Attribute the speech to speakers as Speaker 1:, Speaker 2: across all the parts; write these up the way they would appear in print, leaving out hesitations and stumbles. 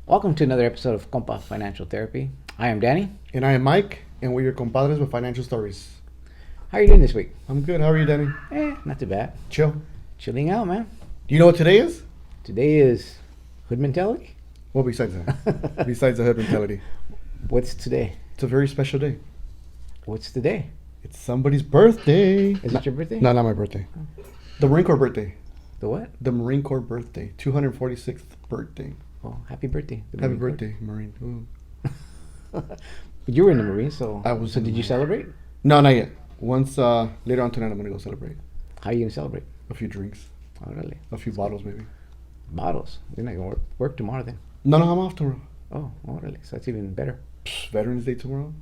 Speaker 1: Welcome to another episode of Compa Financial Therapy. I am Danny.
Speaker 2: And I am Mike, and we're your compadres with financial stories.
Speaker 1: How are you doing this week?
Speaker 2: I'm good. How are you, Danny?
Speaker 1: Not too bad.
Speaker 2: Chill.
Speaker 1: Chilling out, man.
Speaker 2: Do you know what today is?
Speaker 1: Today is hood mentality.
Speaker 2: Well, besides that, besides the hood mentality,
Speaker 1: What's today?
Speaker 2: it's a very special day.
Speaker 1: What's today?
Speaker 2: It's somebody's birthday.
Speaker 1: Is it your birthday?
Speaker 2: No, not my birthday. The Marine Corps birthday.
Speaker 1: The what?
Speaker 2: The Marine Corps birthday. 246th birthday.
Speaker 1: Oh, happy birthday. The
Speaker 2: Happy
Speaker 1: Marine Corps.
Speaker 2: birthday, Marine. Ooh.
Speaker 1: But you were in the Marines, so
Speaker 2: I was
Speaker 1: So
Speaker 2: in the
Speaker 1: did you
Speaker 2: Marines.
Speaker 1: celebrate?
Speaker 2: No, not yet. Once later on tonight, I'm gonna go celebrate.
Speaker 1: How are you gonna celebrate?
Speaker 2: A few drinks,
Speaker 1: Oh, really?
Speaker 2: a few bottles, maybe.
Speaker 1: Bottles. You're not gonna work tomorrow then.
Speaker 2: No, I'm off tomorrow.
Speaker 1: Oh, really? So that's even better.
Speaker 2: Veterans Day tomorrow.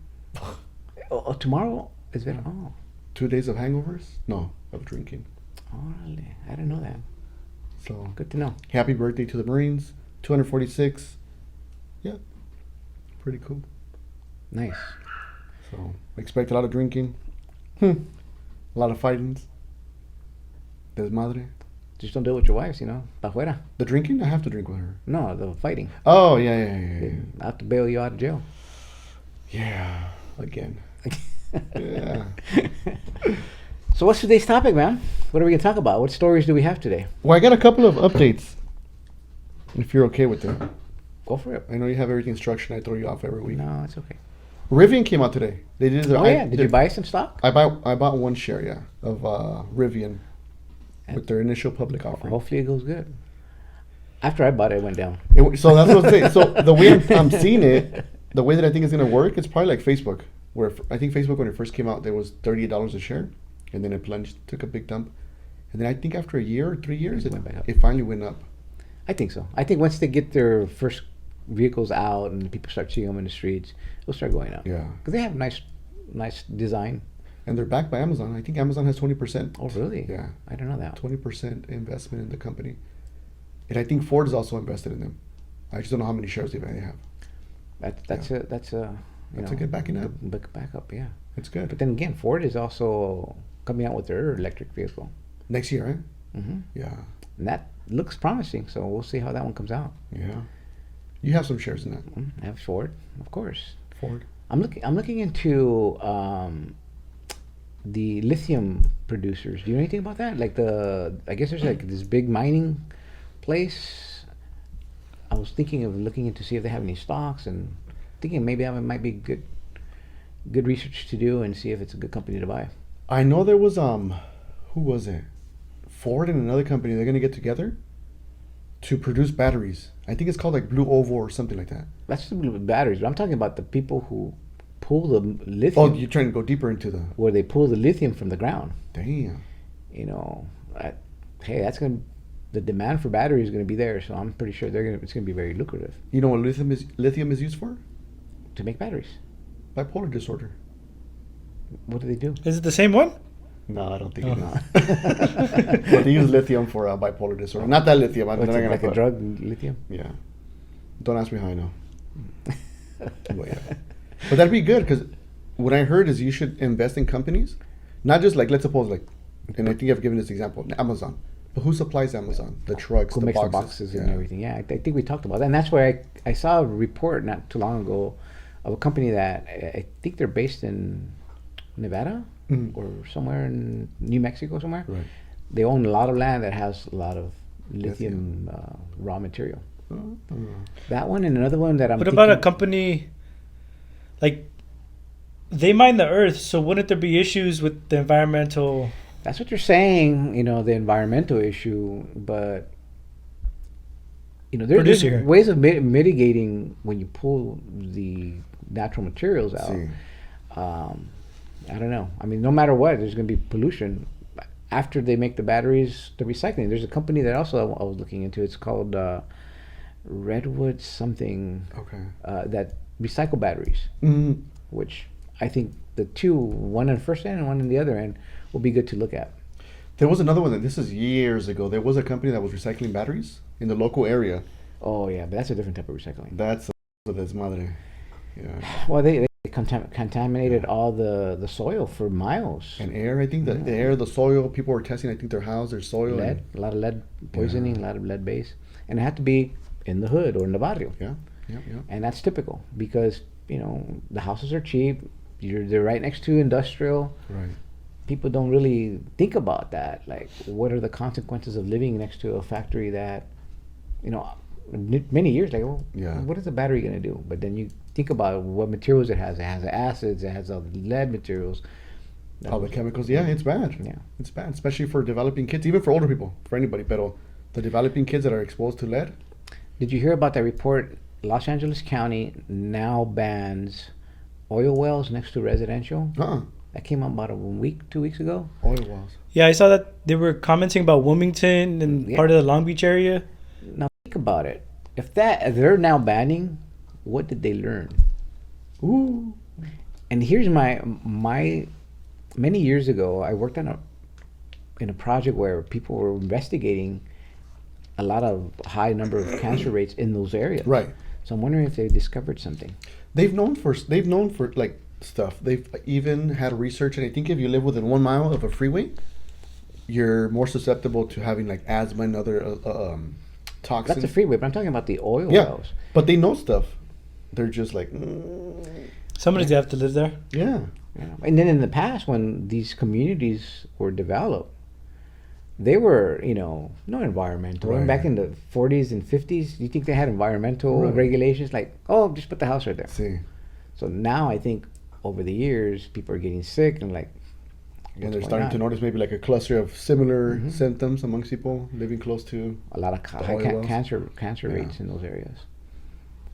Speaker 1: Tomorrow is better. Oh,
Speaker 2: 2 days of hangovers. No, of drinking.
Speaker 1: really? I didn't know that.
Speaker 2: So
Speaker 1: Good to know.
Speaker 2: happy birthday to the Marines. 246. Yeah, pretty cool.
Speaker 1: Nice.
Speaker 2: So expect a lot of drinking, a lot of fightings. Desmadre.
Speaker 1: Just don't do it with your wives, Pa' fuera.
Speaker 2: The drinking, I have to drink with her.
Speaker 1: No, the fighting.
Speaker 2: Oh yeah.
Speaker 1: I have to bail you out of jail.
Speaker 2: Yeah, again. Yeah.
Speaker 1: So what's today's topic, man? What are we gonna talk about? What stories do we have today?
Speaker 2: Well, I got a couple of updates. If you're okay with it,
Speaker 1: Go for it.
Speaker 2: I know you have everything structured. I throw you off every week.
Speaker 1: No, it's okay.
Speaker 2: Rivian came out today. They did. Their,
Speaker 1: Oh yeah, did you buy some stock?
Speaker 2: I bought one share, yeah, of Rivian with their initial public offering.
Speaker 1: Hopefully it goes good. After I bought it, it went down.
Speaker 2: So that's what I'm saying. So the way I'm seeing it, the way that I think it's gonna work, it's probably like Facebook, where I think Facebook when it first came out, there was $38 a share, and then it plunged, took a big dump, and then I think after a year or 3 years,
Speaker 1: It went back up.
Speaker 2: it finally went up.
Speaker 1: I think so. I think once they get their first vehicles out and people start seeing them in the streets, it'll start going up.
Speaker 2: Yeah,
Speaker 1: Because they have nice design.
Speaker 2: and they're backed by Amazon. I think Amazon has 20%.
Speaker 1: Oh really?
Speaker 2: Yeah,
Speaker 1: I don't know that.
Speaker 2: 20% investment in the company, and I think Ford is also invested in them. I just don't know how many shares they have.
Speaker 1: That's a
Speaker 2: That's a good backing up.
Speaker 1: Big backup, yeah.
Speaker 2: It's good.
Speaker 1: But then again, Ford is also coming out with their electric vehicle.
Speaker 2: Next year, right?
Speaker 1: Mm-hmm.
Speaker 2: Yeah,
Speaker 1: And that looks promising, so we'll see how that one comes out.
Speaker 2: yeah. You have some shares in that
Speaker 1: I have Ford, of course.
Speaker 2: Ford.
Speaker 1: I'm looking into the lithium producers. Do you know anything about that? I guess there's like this big mining place. I was thinking of looking into see if they have any stocks and thinking maybe it might be good research to do and see if it's a good company to buy.
Speaker 2: I know there was who was it? Ford and another company. They're gonna get together to produce batteries. I think it's called like Blue Oval or something like that.
Speaker 1: That's the batteries, but I'm talking about the people who pull the
Speaker 2: Oh,
Speaker 1: lithium,
Speaker 2: you're trying to go deeper into the.
Speaker 1: where they pull the lithium from the ground.
Speaker 2: Damn.
Speaker 1: You know, hey, the demand for batteries is gonna be there, so I'm pretty sure it's gonna be very lucrative
Speaker 2: You know what lithium is used for?
Speaker 1: to make batteries.
Speaker 2: Bipolar disorder.
Speaker 1: What do they do?
Speaker 3: Is it the same one?
Speaker 2: No, I don't think
Speaker 3: Oh.
Speaker 2: it is. But they use lithium for bipolar disorder. Not that lithium. I'm
Speaker 1: What's
Speaker 2: not
Speaker 1: it,
Speaker 2: gonna
Speaker 1: like a
Speaker 2: put-
Speaker 1: drug, lithium?
Speaker 2: Yeah. Don't ask me how I know. But yeah. But that'd be good because what I heard is you should invest in companies, not just like let's suppose like, and I think I've given this example, Amazon. But who supplies Amazon? The trucks,
Speaker 1: Who
Speaker 2: the
Speaker 1: makes
Speaker 2: boxes,
Speaker 1: the boxes and
Speaker 2: yeah.
Speaker 1: everything? Yeah, I think we talked about that, and that's where I saw a report not too long ago of a company that I think they're based in Nevada
Speaker 2: Mhm.
Speaker 1: or somewhere in New Mexico somewhere.
Speaker 2: Right.
Speaker 1: They own a lot of land that has a lot of lithium raw material. That one and another one that I'm
Speaker 3: What about a
Speaker 1: thinking-
Speaker 3: company like they mine the earth, so wouldn't there be issues with the environmental?
Speaker 1: That's what you're saying, the environmental issue, but there's
Speaker 3: Producer.
Speaker 1: ways of mitigating when you pull the natural materials out.
Speaker 2: See.
Speaker 1: I don't know. I mean, no matter what, there's going to be pollution after they make the batteries. The recycling. There's a company that also I was looking into. It's called Redwood something
Speaker 2: Okay.
Speaker 1: that recycle batteries,
Speaker 2: Mhm.
Speaker 1: which I think the two, one on the first end and one on the other end, will be good to look at.
Speaker 2: There was another one. This is years ago. There was a company that was recycling batteries in the local area.
Speaker 1: Oh yeah, but that's a different type of recycling.
Speaker 2: That's madre. Yeah.
Speaker 1: Well, they contaminated all the soil for miles.
Speaker 2: And air. I think the air, the soil. People were testing. I think their house, their soil.
Speaker 1: Lead, a lot of lead poisoning, a lot of lead base, and it had to be in the hood or in the barrio.
Speaker 2: Yeah. Yep.
Speaker 1: And that's typical because the houses are cheap. They're right next to industrial.
Speaker 2: Right.
Speaker 1: People don't really think about that. Like, what are the consequences of living next to a factory that, many years, like, well,
Speaker 2: Yeah.
Speaker 1: what is a battery going to do? But then you think about what materials it has. It has acids. It has lead materials.
Speaker 2: All the chemicals. Yeah, it's bad.
Speaker 1: Yeah.
Speaker 2: It's bad, especially for developing kids, even for older people, for anybody. But the developing kids that are exposed to lead.
Speaker 1: Did you hear about that report? Los Angeles County now bans oil wells next to residential. That came out about 2 weeks ago.
Speaker 2: Oil wells.
Speaker 3: Yeah, I saw that they were commenting about Wilmington and part of the Long Beach area.
Speaker 1: Now think about it. If they're now banning, what did they learn?
Speaker 2: Ooh.
Speaker 1: And here's my many years ago, I worked in a project where people were investigating a lot of high number of cancer rates in those areas.
Speaker 2: Right.
Speaker 1: So I'm wondering if they discovered something.
Speaker 2: They've known for like stuff. They've even had research, and I think if you live within 1 mile of a freeway, you're more susceptible to having like asthma and other toxins.
Speaker 1: That's a freeway, but I'm talking about the oil wells.
Speaker 2: But they know stuff. They're just like.
Speaker 3: Somebody's have to live there.
Speaker 2: Yeah.
Speaker 1: And then in the past, when these communities were developed, they were, no environmental.
Speaker 2: Right.
Speaker 1: Back in the 40s and 50s, you think they had environmental
Speaker 2: Right.
Speaker 1: regulations like, just put the house right there.
Speaker 2: See.
Speaker 1: So now I think over the years, people are getting sick and like.
Speaker 2: And they're starting to notice maybe like a cluster of similar symptoms amongst people living close to
Speaker 1: a lot of high cancer rates in those areas.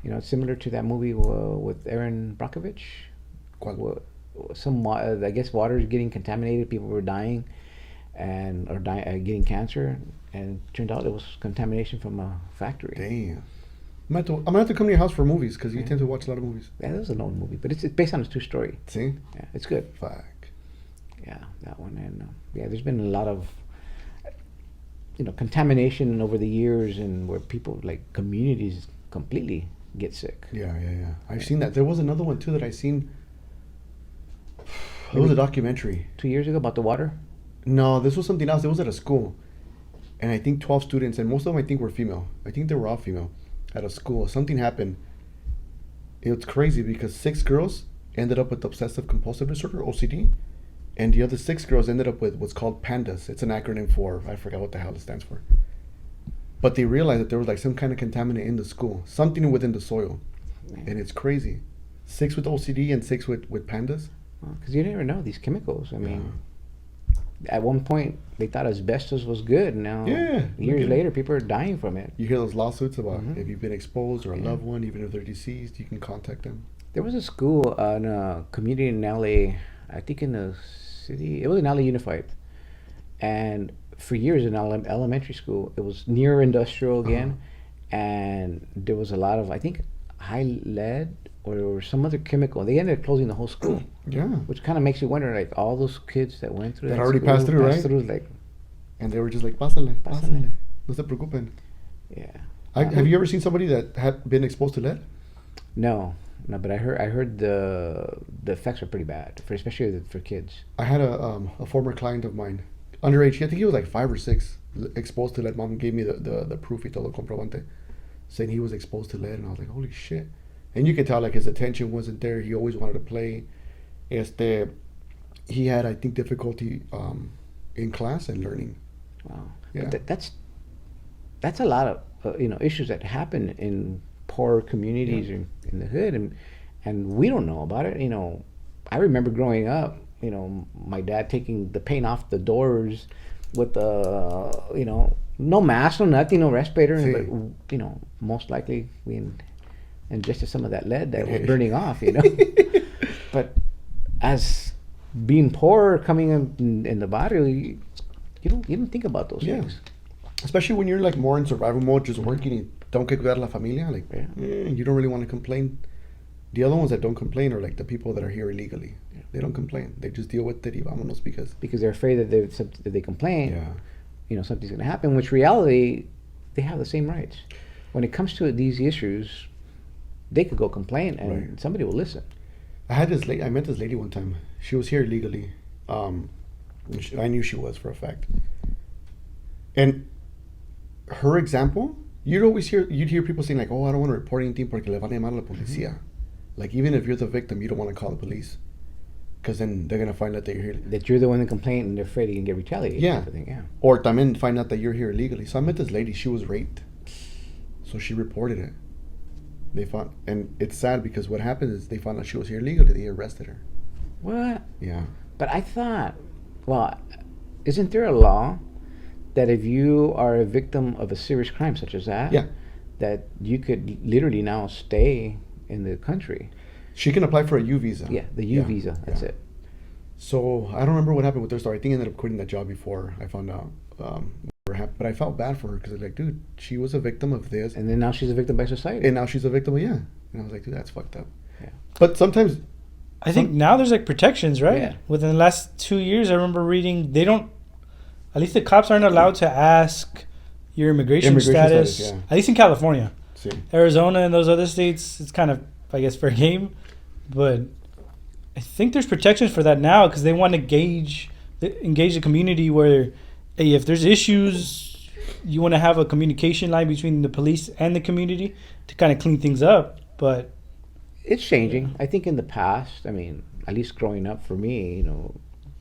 Speaker 1: It's similar to that movie with Aaron Brockovich. I guess water is getting contaminated. People were dying, or getting cancer, and it turned out it was contamination from a factory.
Speaker 2: Damn. I'm gonna have to come to your house for movies because you tend to watch a lot of movies.
Speaker 1: Yeah, that was an old movie, but it's based on a true story.
Speaker 2: See?
Speaker 1: Yeah, it's good.
Speaker 2: Fuck.
Speaker 1: Yeah, that one, and there's been a lot of contamination over the years, and where people like communities completely get sick.
Speaker 2: Yeah. I've seen that. There was another one too that I seen. It was a documentary.
Speaker 1: 2 years ago about the water?
Speaker 2: No, this was something else. It was at a school. And I think 12 students, and most of them I think were female. I think they were all female at a school. Something happened. It was crazy because 6 girls ended up with obsessive compulsive disorder, OCD. And the other 6 girls ended up with what's called PANDAS. It's an acronym for, I forgot what the hell it stands for. But they realized that there was like some kind of contaminant in the school. Something within the soil. And it's crazy. 6 with OCD and 6 with PANDAS.
Speaker 1: Because you never know these chemicals. I mean, at one point they thought asbestos was good. Now, years later, people are dying from it.
Speaker 2: You hear those lawsuits about if you've been exposed or a loved one, even if they're deceased, you can contact them.
Speaker 1: There was a school in a community in LA, I think in the city, it was in LA Unified. And for years in elementary school, it was near industrial again. And there was a lot of, I think, high lead or some other chemical. They ended up closing the whole school.
Speaker 2: Yeah.
Speaker 1: Which kind of makes you wonder, like, all those kids that went through
Speaker 2: that
Speaker 1: that
Speaker 2: already
Speaker 1: school,
Speaker 2: passed through, right?
Speaker 1: Like,
Speaker 2: and they were just like, pásale. No se preocupen.
Speaker 1: Yeah.
Speaker 2: Have you ever seen somebody that had been exposed to lead?
Speaker 1: No, but I heard the effects are pretty bad, especially for kids.
Speaker 2: I had a former client of mine, underage. I think he was like 5 or 6, exposed to lead. Mom gave me the proof y todo comprobante, saying he was exposed to lead, and I was like, holy shit. And you could tell like his attention wasn't there. He always wanted to play. He had, I think, difficulty in class and learning.
Speaker 1: Wow.
Speaker 2: Yeah.
Speaker 1: But that's a lot of issues that happen in poor communities in the hood, and we don't know about it. I remember growing up, my dad taking the paint off the doors with no mask, no nothing, no respirator, but most likely we ingested some of that lead that was burning off, But as being poor, coming in the barrio, you don't think about those things.
Speaker 2: Especially when you're like more in survival mode, just working and don't que cuidar la familia, like you don't really want to complain. The other ones that don't complain are like the people that are here illegally. They don't complain. They just deal with it y vámonos because
Speaker 1: they're afraid that if they complain, something's going to happen. Which reality, they have the same rights. When it comes to these issues, they could go complain and somebody will listen.
Speaker 2: I met this lady one time. She was here illegally. I knew she was for a fact. And her example you'd hear people saying like, oh, I don't want to report anything porque le van a llamar a la policía. Like, even if you're the victim, you don't want to call the police. Because then they're going to find out that you're here.
Speaker 1: That you're the one that complained and they're afraid you can get retaliated.
Speaker 2: Yeah.
Speaker 1: Type of thing, yeah.
Speaker 2: Or también find out that you're here illegally. So I met this lady, she was raped. So she reported it. They found, and it's sad because what happened is they found out she was here illegally. They arrested her.
Speaker 1: What?
Speaker 2: Yeah.
Speaker 1: But I thought, well, isn't there a law that if you are a victim of a serious crime such as that,
Speaker 2: Yeah.
Speaker 1: that you could literally now stay in the country?
Speaker 2: She can apply for a U visa.
Speaker 1: Yeah, the U visa. That's it.
Speaker 2: So I don't remember what happened with her story. I think I ended up quitting that job before I found out. But I felt bad for her because like, dude, she was a victim of this,
Speaker 1: And then now she's a victim by society.
Speaker 2: and now she's a victim of And I was like, dude, that's fucked up.
Speaker 1: Yeah.
Speaker 2: But sometimes,
Speaker 3: I think now there's like protections, right?
Speaker 1: Yeah.
Speaker 3: Within the last 2 years, I remember reading they don't. At least the cops aren't allowed to ask your immigration status.
Speaker 2: yeah.
Speaker 3: At least in California,
Speaker 2: see,
Speaker 3: Arizona, and those other states, it's kind of, I guess, fair game. But I think there's protections for that now because they want to engage the community where, hey, if there's issues, you want to have a communication line between the police and the community to kind of clean things up. But
Speaker 1: It's changing. I think in the past, I mean, at least growing up for me,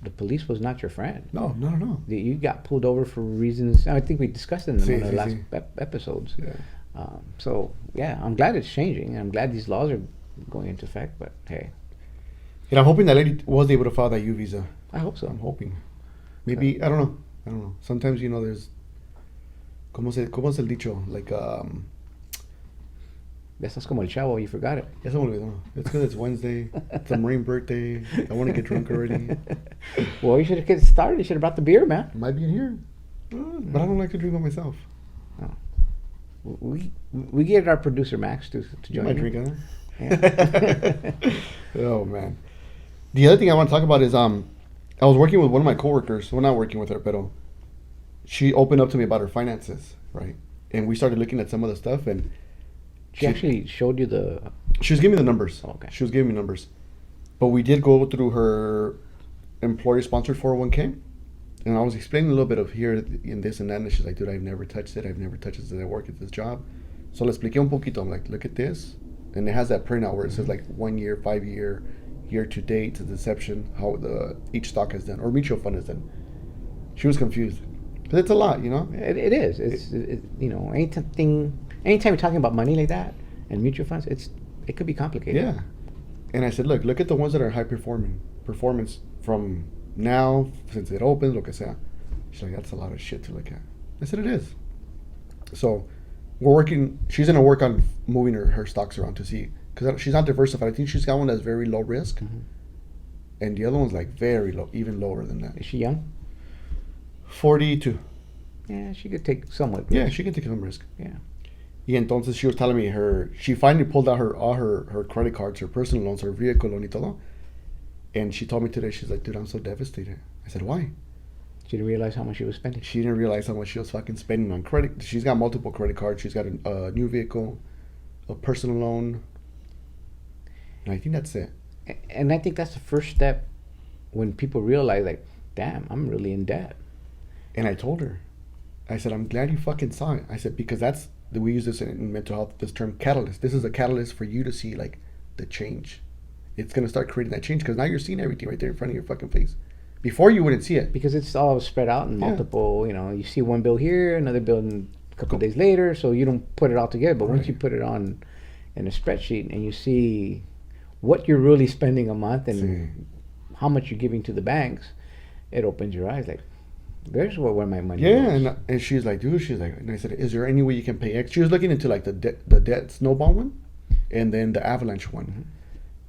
Speaker 1: the police was not your friend.
Speaker 2: no, no.
Speaker 1: You got pulled over for reasons. I think we discussed it in one of the
Speaker 2: Sí,
Speaker 1: last
Speaker 2: sí.
Speaker 1: episodes.
Speaker 2: Yeah.
Speaker 1: So yeah, I'm glad it's changing, and I'm glad these laws are going into effect. But hey,
Speaker 2: And I'm hoping that lady was able to file that U visa.
Speaker 1: I hope so.
Speaker 2: I'm hoping. Maybe, I don't know. Sometimes, there's, ¿cómo es el dicho? Like,
Speaker 1: Ya estás como el chavo, you forgot it.
Speaker 2: ya se me olvidó. It's because it's Wednesday. It's a Marine birthday. I want to get drunk already.
Speaker 1: Well, you should have get started. You should have brought the beer, man.
Speaker 2: Might be in here. But I don't like to drink by myself.
Speaker 1: We get our producer Max to
Speaker 2: You
Speaker 1: join.
Speaker 2: might
Speaker 1: you.
Speaker 2: drink, huh?
Speaker 1: Yeah.
Speaker 2: Oh, man. The other thing I want to talk about is I was working with one of my coworkers. Well, not working with her, but she opened up to me about her finances, right? And we started looking at some of the stuff, and
Speaker 1: She actually showed you the.
Speaker 2: she was giving me the numbers.
Speaker 1: Oh, okay.
Speaker 2: She was giving me numbers. But we did go through her employer-sponsored 401k. And I was explaining a little bit of here and this and that. And she's like, dude, I've never touched it. I've never touched it since I work at this job. So le expliqué un poquito. I'm like, look at this. And it has that printout where it says like 1 year, 5 year, year to date, to deception, how each stock has done, or mutual fund has done. She was confused. Because it's a lot,
Speaker 1: It is. Anytime you're talking about money like that and mutual funds, it could be complicated.
Speaker 2: Yeah. And I said, look at the ones that are high performance from now, since it opens, lo que sea. She's like, that's a lot of shit to look at. I said, it is. So she's going to work on moving her stocks around to see, because she's not diversified. I think she's got one that's very low risk.
Speaker 1: Mm-hmm.
Speaker 2: And the other one's like very low, even lower than that.
Speaker 1: Is she young?
Speaker 2: 42.
Speaker 1: Yeah, she could take somewhat.
Speaker 2: Yeah, she can take some risk.
Speaker 1: Yeah.
Speaker 2: Y entonces she was telling me she finally pulled out all her credit cards, her personal loans, her vehicle loan y todo. And she told me today, she's like, dude, I'm so devastated. I said, why?
Speaker 1: She didn't realize how much she was spending.
Speaker 2: She didn't realize how much she was fucking spending on credit. She's got multiple credit cards. She's got a new vehicle, a personal loan. And I think that's it.
Speaker 1: And I think that's the first step when people realize, like, damn, I'm really in debt.
Speaker 2: And I told her, I said, I'm glad you fucking saw it. I said, because we use this in mental health, this term catalyst. This is a catalyst for you to see, like, the change. It's going to start creating that change because now you're seeing everything right there in front of your fucking face. Before you wouldn't see it.
Speaker 1: Because it's all spread out in multiple, you see one bill here, another bill a couple of days later, so you don't put it all together. But once you put it on in a spreadsheet and you see what you're really spending a month and how much you're giving to the banks, it opens your eyes like, there's where my money goes.
Speaker 2: And she's like, dude, and I said, is there any way you can pay X? She was looking into like the debt snowball one and then the avalanche one. Mm-hmm.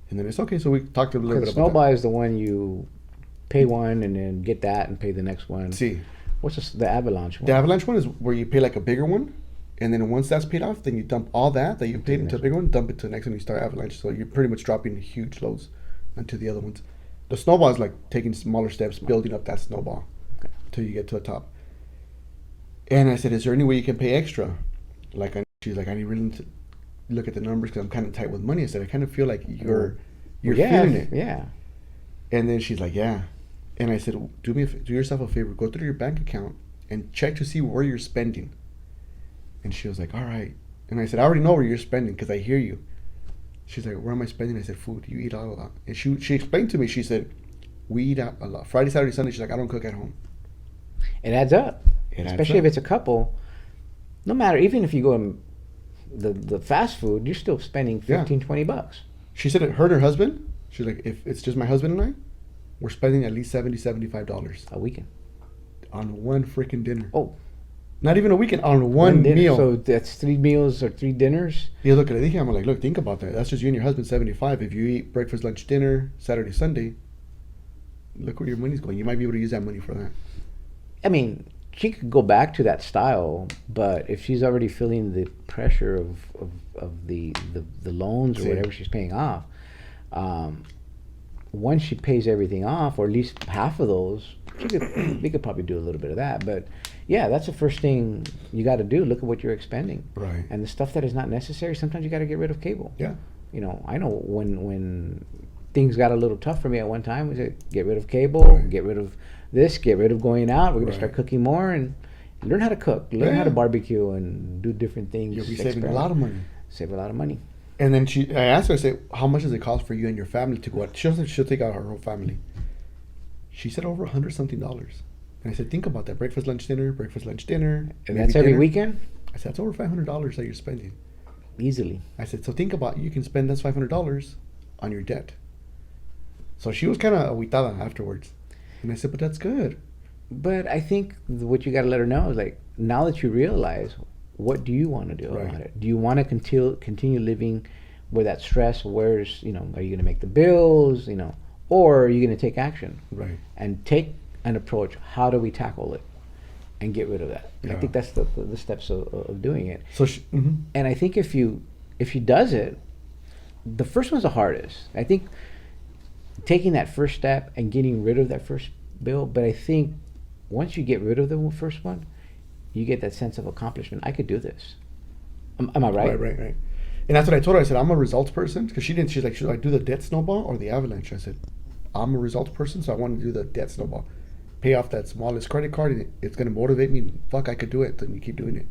Speaker 2: And then it's okay. So we talked a little bit about
Speaker 1: snowball is the one you pay one and then get that and pay the next one.
Speaker 2: See.
Speaker 1: What's the avalanche one?
Speaker 2: The avalanche one is where you pay like a bigger one. And then once that's paid off, then you dump all that you paid into a bigger one, dump it to the next one, you start avalanche. So you're pretty much dropping huge loads onto the other ones. The snowball is like taking smaller steps, building up that snowball until you get to the top. And I said, is there any way you can pay extra? She's like, I need really to look at the numbers because I'm kind of tight with money. I said, I kind of feel like you're feeling it.
Speaker 1: Yeah.
Speaker 2: And then she's like, yeah. And I said, do yourself a favor, go through your bank account and check to see where you're spending. And she was like, all right. And I said, I already know where you're spending because I hear you. She's like, where am I spending? I said, food. You eat out a lot. And she explained to me, she said, we eat out a lot. Friday, Saturday, Sunday, she's like, I don't cook at home.
Speaker 1: It adds up.
Speaker 2: It adds
Speaker 1: Especially
Speaker 2: up.
Speaker 1: if it's a couple. No matter, even if you go in the fast food, you're still spending 15, 20 bucks.
Speaker 2: She said, her and her husband, she's like, if it's just my husband and I, we're spending at least $70, $75
Speaker 1: A weekend.
Speaker 2: on one freaking dinner.
Speaker 1: Oh.
Speaker 2: Not even a weekend, on one
Speaker 1: dinner.
Speaker 2: meal.
Speaker 1: So that's 3 meals or 3 dinners.
Speaker 2: Yeah, look, I'm like, look, think about that. That's just you and your husband, 75. If you eat breakfast, lunch, dinner, Saturday, Sunday, look where your money's going. You might be able to use that money for that.
Speaker 1: I mean, she could go back to that style, but if she's already feeling the pressure of the loans or whatever she's paying off, once she pays everything off, or at least half of those, we could probably do a little bit of that. But yeah, that's the first thing you got to do. Look at what you're expending.
Speaker 2: Right.
Speaker 1: And the stuff that is not necessary, sometimes you got to get rid of cable.
Speaker 2: Yeah.
Speaker 1: You know, I know when things got a little tough for me at one time, we said, get rid of cable,
Speaker 2: Right.
Speaker 1: get rid of this, get rid of going out. We're going to
Speaker 2: Right.
Speaker 1: start cooking more and learn how to cook, learn how to barbecue and do different things.
Speaker 2: You'll be saving a
Speaker 1: experiment.
Speaker 2: lot of money.
Speaker 1: Save a lot of money.
Speaker 2: And then I asked her, I said, how much does it cost for you and your family to go out? She'll take out her whole family. She said over $100-something. And I said, think about that. Breakfast, lunch, dinner.
Speaker 1: And
Speaker 2: maybe
Speaker 1: that's every
Speaker 2: dinner.
Speaker 1: weekend?
Speaker 2: I said, that's over $500 that you're spending.
Speaker 1: Easily.
Speaker 2: I said, so think about, you can spend this $500 on your debt. So she was kind of aguitada afterwards. And I said, but that's good.
Speaker 1: But I think what you got to let her know is, like, now that you realize, what do you want to do
Speaker 2: Right.
Speaker 1: about it? Do you want to continue living with that stress? Where's, are you going to make the bills, or are you going to take action?
Speaker 2: Right.
Speaker 1: And take an approach. How do we tackle it and get rid of that? I
Speaker 2: Yeah.
Speaker 1: think that's the steps of doing it.
Speaker 2: So
Speaker 1: And I think if she does it, the first one's the hardest. I think taking that first step and getting rid of that first bill. But I think once you get rid of the first one, you get that sense of accomplishment. I could do this. Am I right?
Speaker 2: Right. And that's what I told her. I said, I'm a results person. Because she's like, should I do the debt snowball or the avalanche? I said, I'm a results person, so I want to do the debt snowball. Pay off that smallest credit card, and it's going to motivate me. Fuck, I could do it. Then you keep doing it.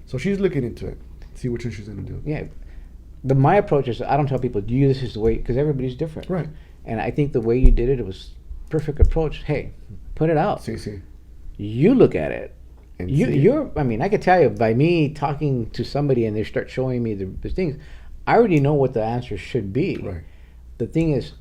Speaker 2: So she's looking into it. See which one she's going to do.
Speaker 1: Yeah. My approach is, I don't tell people, this is the way, because everybody's different.
Speaker 2: Right.
Speaker 1: And I think the way you did it was perfect approach. Hey, put it out.
Speaker 2: See.
Speaker 1: You look at it.
Speaker 2: And
Speaker 1: I could tell you by me talking to somebody and they start showing me the things, I already know what the answer should be.
Speaker 2: Right.
Speaker 1: The thing is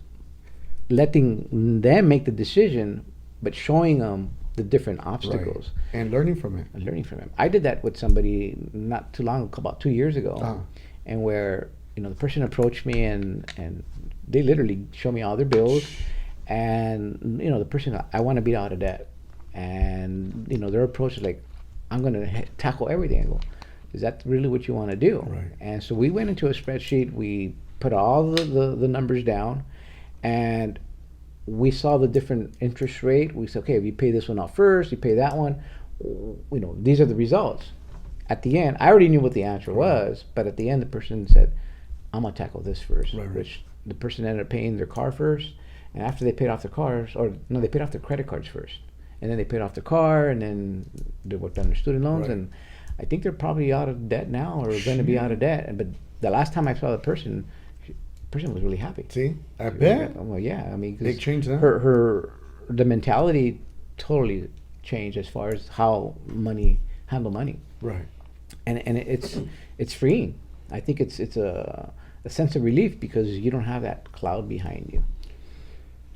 Speaker 1: letting them make the decision, but showing them the different obstacles.
Speaker 2: Right. And learning from it.
Speaker 1: And learning from them. I did that with somebody not too long, about 2 years ago,
Speaker 2: Uh-huh.
Speaker 1: and where the person approached me and they literally show me all their bills, and the person, I want to be out of debt. And their approach is like, I'm going to tackle everything. I go, is that really what you want to do?
Speaker 2: Right.
Speaker 1: And so we went into a spreadsheet. We put all the numbers down, and we saw the different interest rate. We said, okay, if you pay this one out first, you pay that one. These are the results. At the end, I already knew what the answer was, but at the end, the person said, I'm going to tackle this first.
Speaker 2: Right.
Speaker 1: Which the person ended up paying their car first, and after they paid off their cars, they paid off their credit cards first. And then they paid off the car, and then they worked on their student loans,
Speaker 2: Right.
Speaker 1: and I think they're probably out of debt now, or going to be out of debt. But the last time I saw the person was really happy.
Speaker 2: See? I bet.
Speaker 1: Well, yeah, I mean, 'cause
Speaker 2: Big change there.
Speaker 1: the mentality totally changed as far as how handle money,
Speaker 2: Right.
Speaker 1: and it's freeing. I think it's a sense of relief because you don't have that cloud behind you.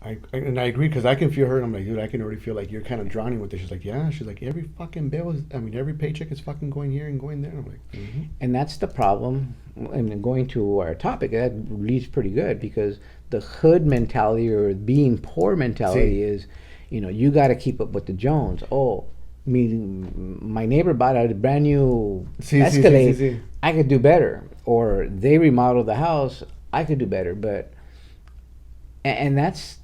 Speaker 2: I agree because I can feel her and I'm like, dude, I can already feel like you're kind of drowning with it. She's like, yeah. She's like, every fucking bill every paycheck is fucking going here and going there. I'm like, mm-hmm.
Speaker 1: And that's the problem. And going to our topic, that leads pretty good because the hood mentality or being poor mentality is, you got to keep up with the Jones. Oh, my neighbor bought a brand new Escalade.
Speaker 2: See.
Speaker 1: I could do better. Or they remodeled the house. I could do better. And that's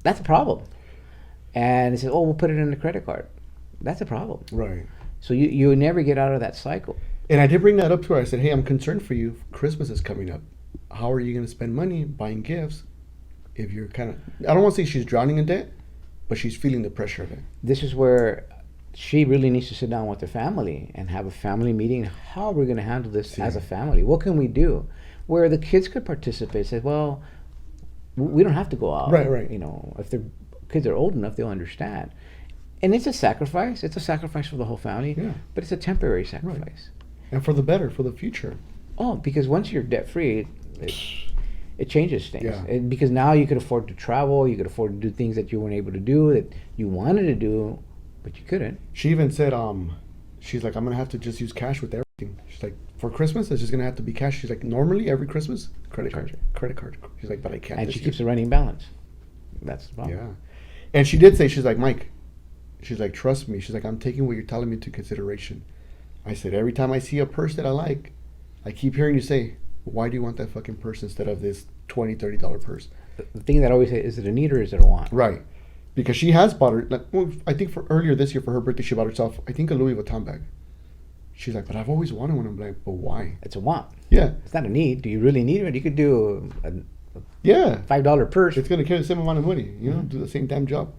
Speaker 1: a problem. And it says, oh, we'll put it in the credit card. That's a problem.
Speaker 2: Right.
Speaker 1: So you never get out of that cycle.
Speaker 2: And I did bring that up to her. I said, hey, I'm concerned for you. Christmas is coming up. How are you going to spend money buying gifts if you're I don't want to say she's drowning in debt, but she's feeling the pressure of it.
Speaker 1: This is where she really needs to sit down with her family and have a family meeting. How are we going to handle this
Speaker 2: Yeah.
Speaker 1: as a family? What can we do? Where the kids could participate. Say, well, we don't have to go out.
Speaker 2: Right.
Speaker 1: You know, if the kids are old enough, they'll understand. And it's a sacrifice. It's a sacrifice for the whole family.
Speaker 2: Yeah.
Speaker 1: But it's a temporary sacrifice.
Speaker 2: And for the better, for the future.
Speaker 1: Oh, because once you're debt free, it changes things.
Speaker 2: Yeah.
Speaker 1: Because now you could afford to travel. You could afford to do things that you weren't able to do, that you wanted to do, but you couldn't.
Speaker 2: She even said, she's like, I'm gonna have to just use cash with everything. She's like, for Christmas, it's just gonna have to be cash. She's like, normally every Christmas, credit card. She's like, but I can't.
Speaker 1: And
Speaker 2: this
Speaker 1: she
Speaker 2: year.
Speaker 1: keeps a running balance. That's the problem.
Speaker 2: Yeah, and she did say, she's like, Mike, she's like, trust me. She's like, I'm taking what you're telling me into consideration. I said, every time I see a purse that I like, I keep hearing you say, why do you want that fucking purse instead of this $20, $30 purse?
Speaker 1: The thing that I always say, is it a need or is it a want?
Speaker 2: Right. Because she has bought her, like, well, I think for earlier this year for her birthday, she bought herself, I think, a Louis Vuitton bag. She's like, but I've always wanted one. I'm like, but why?
Speaker 1: It's a want.
Speaker 2: Yeah.
Speaker 1: It's not a need. Do you really need it? You could do a
Speaker 2: Yeah.
Speaker 1: $5 purse.
Speaker 2: It's going to carry the same amount of money, you know, do the same damn job.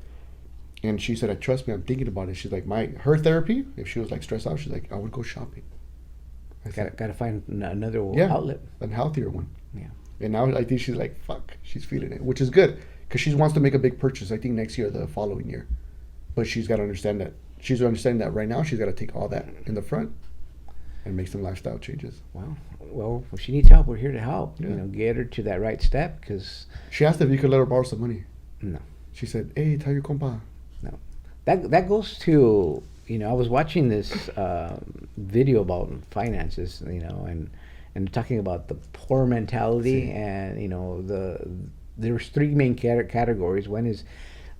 Speaker 2: And she said, trust me, I'm thinking about it. She's like, her therapy, if she was like stressed out, she's like, I would go shopping. I said,
Speaker 1: Gotta find another
Speaker 2: yeah,
Speaker 1: outlet.
Speaker 2: a healthier one.
Speaker 1: Yeah.
Speaker 2: And now I think she's like, fuck, she's feeling it, which is good because she wants to make a big purchase, I think next year or the following year. But she's got to understand that. She's understanding that right now she's got to take all that in the front and make some lifestyle changes.
Speaker 1: Well, if she needs help, we're here to help.
Speaker 2: Yeah.
Speaker 1: You know, get her to that right step because...
Speaker 2: She asked if you could let her borrow some money.
Speaker 1: No.
Speaker 2: She said, hey, tell your compa.
Speaker 1: No. That goes to... You know, I was watching this video about finances, you know, and talking about the poor mentality, and you know, there's three main categories. One is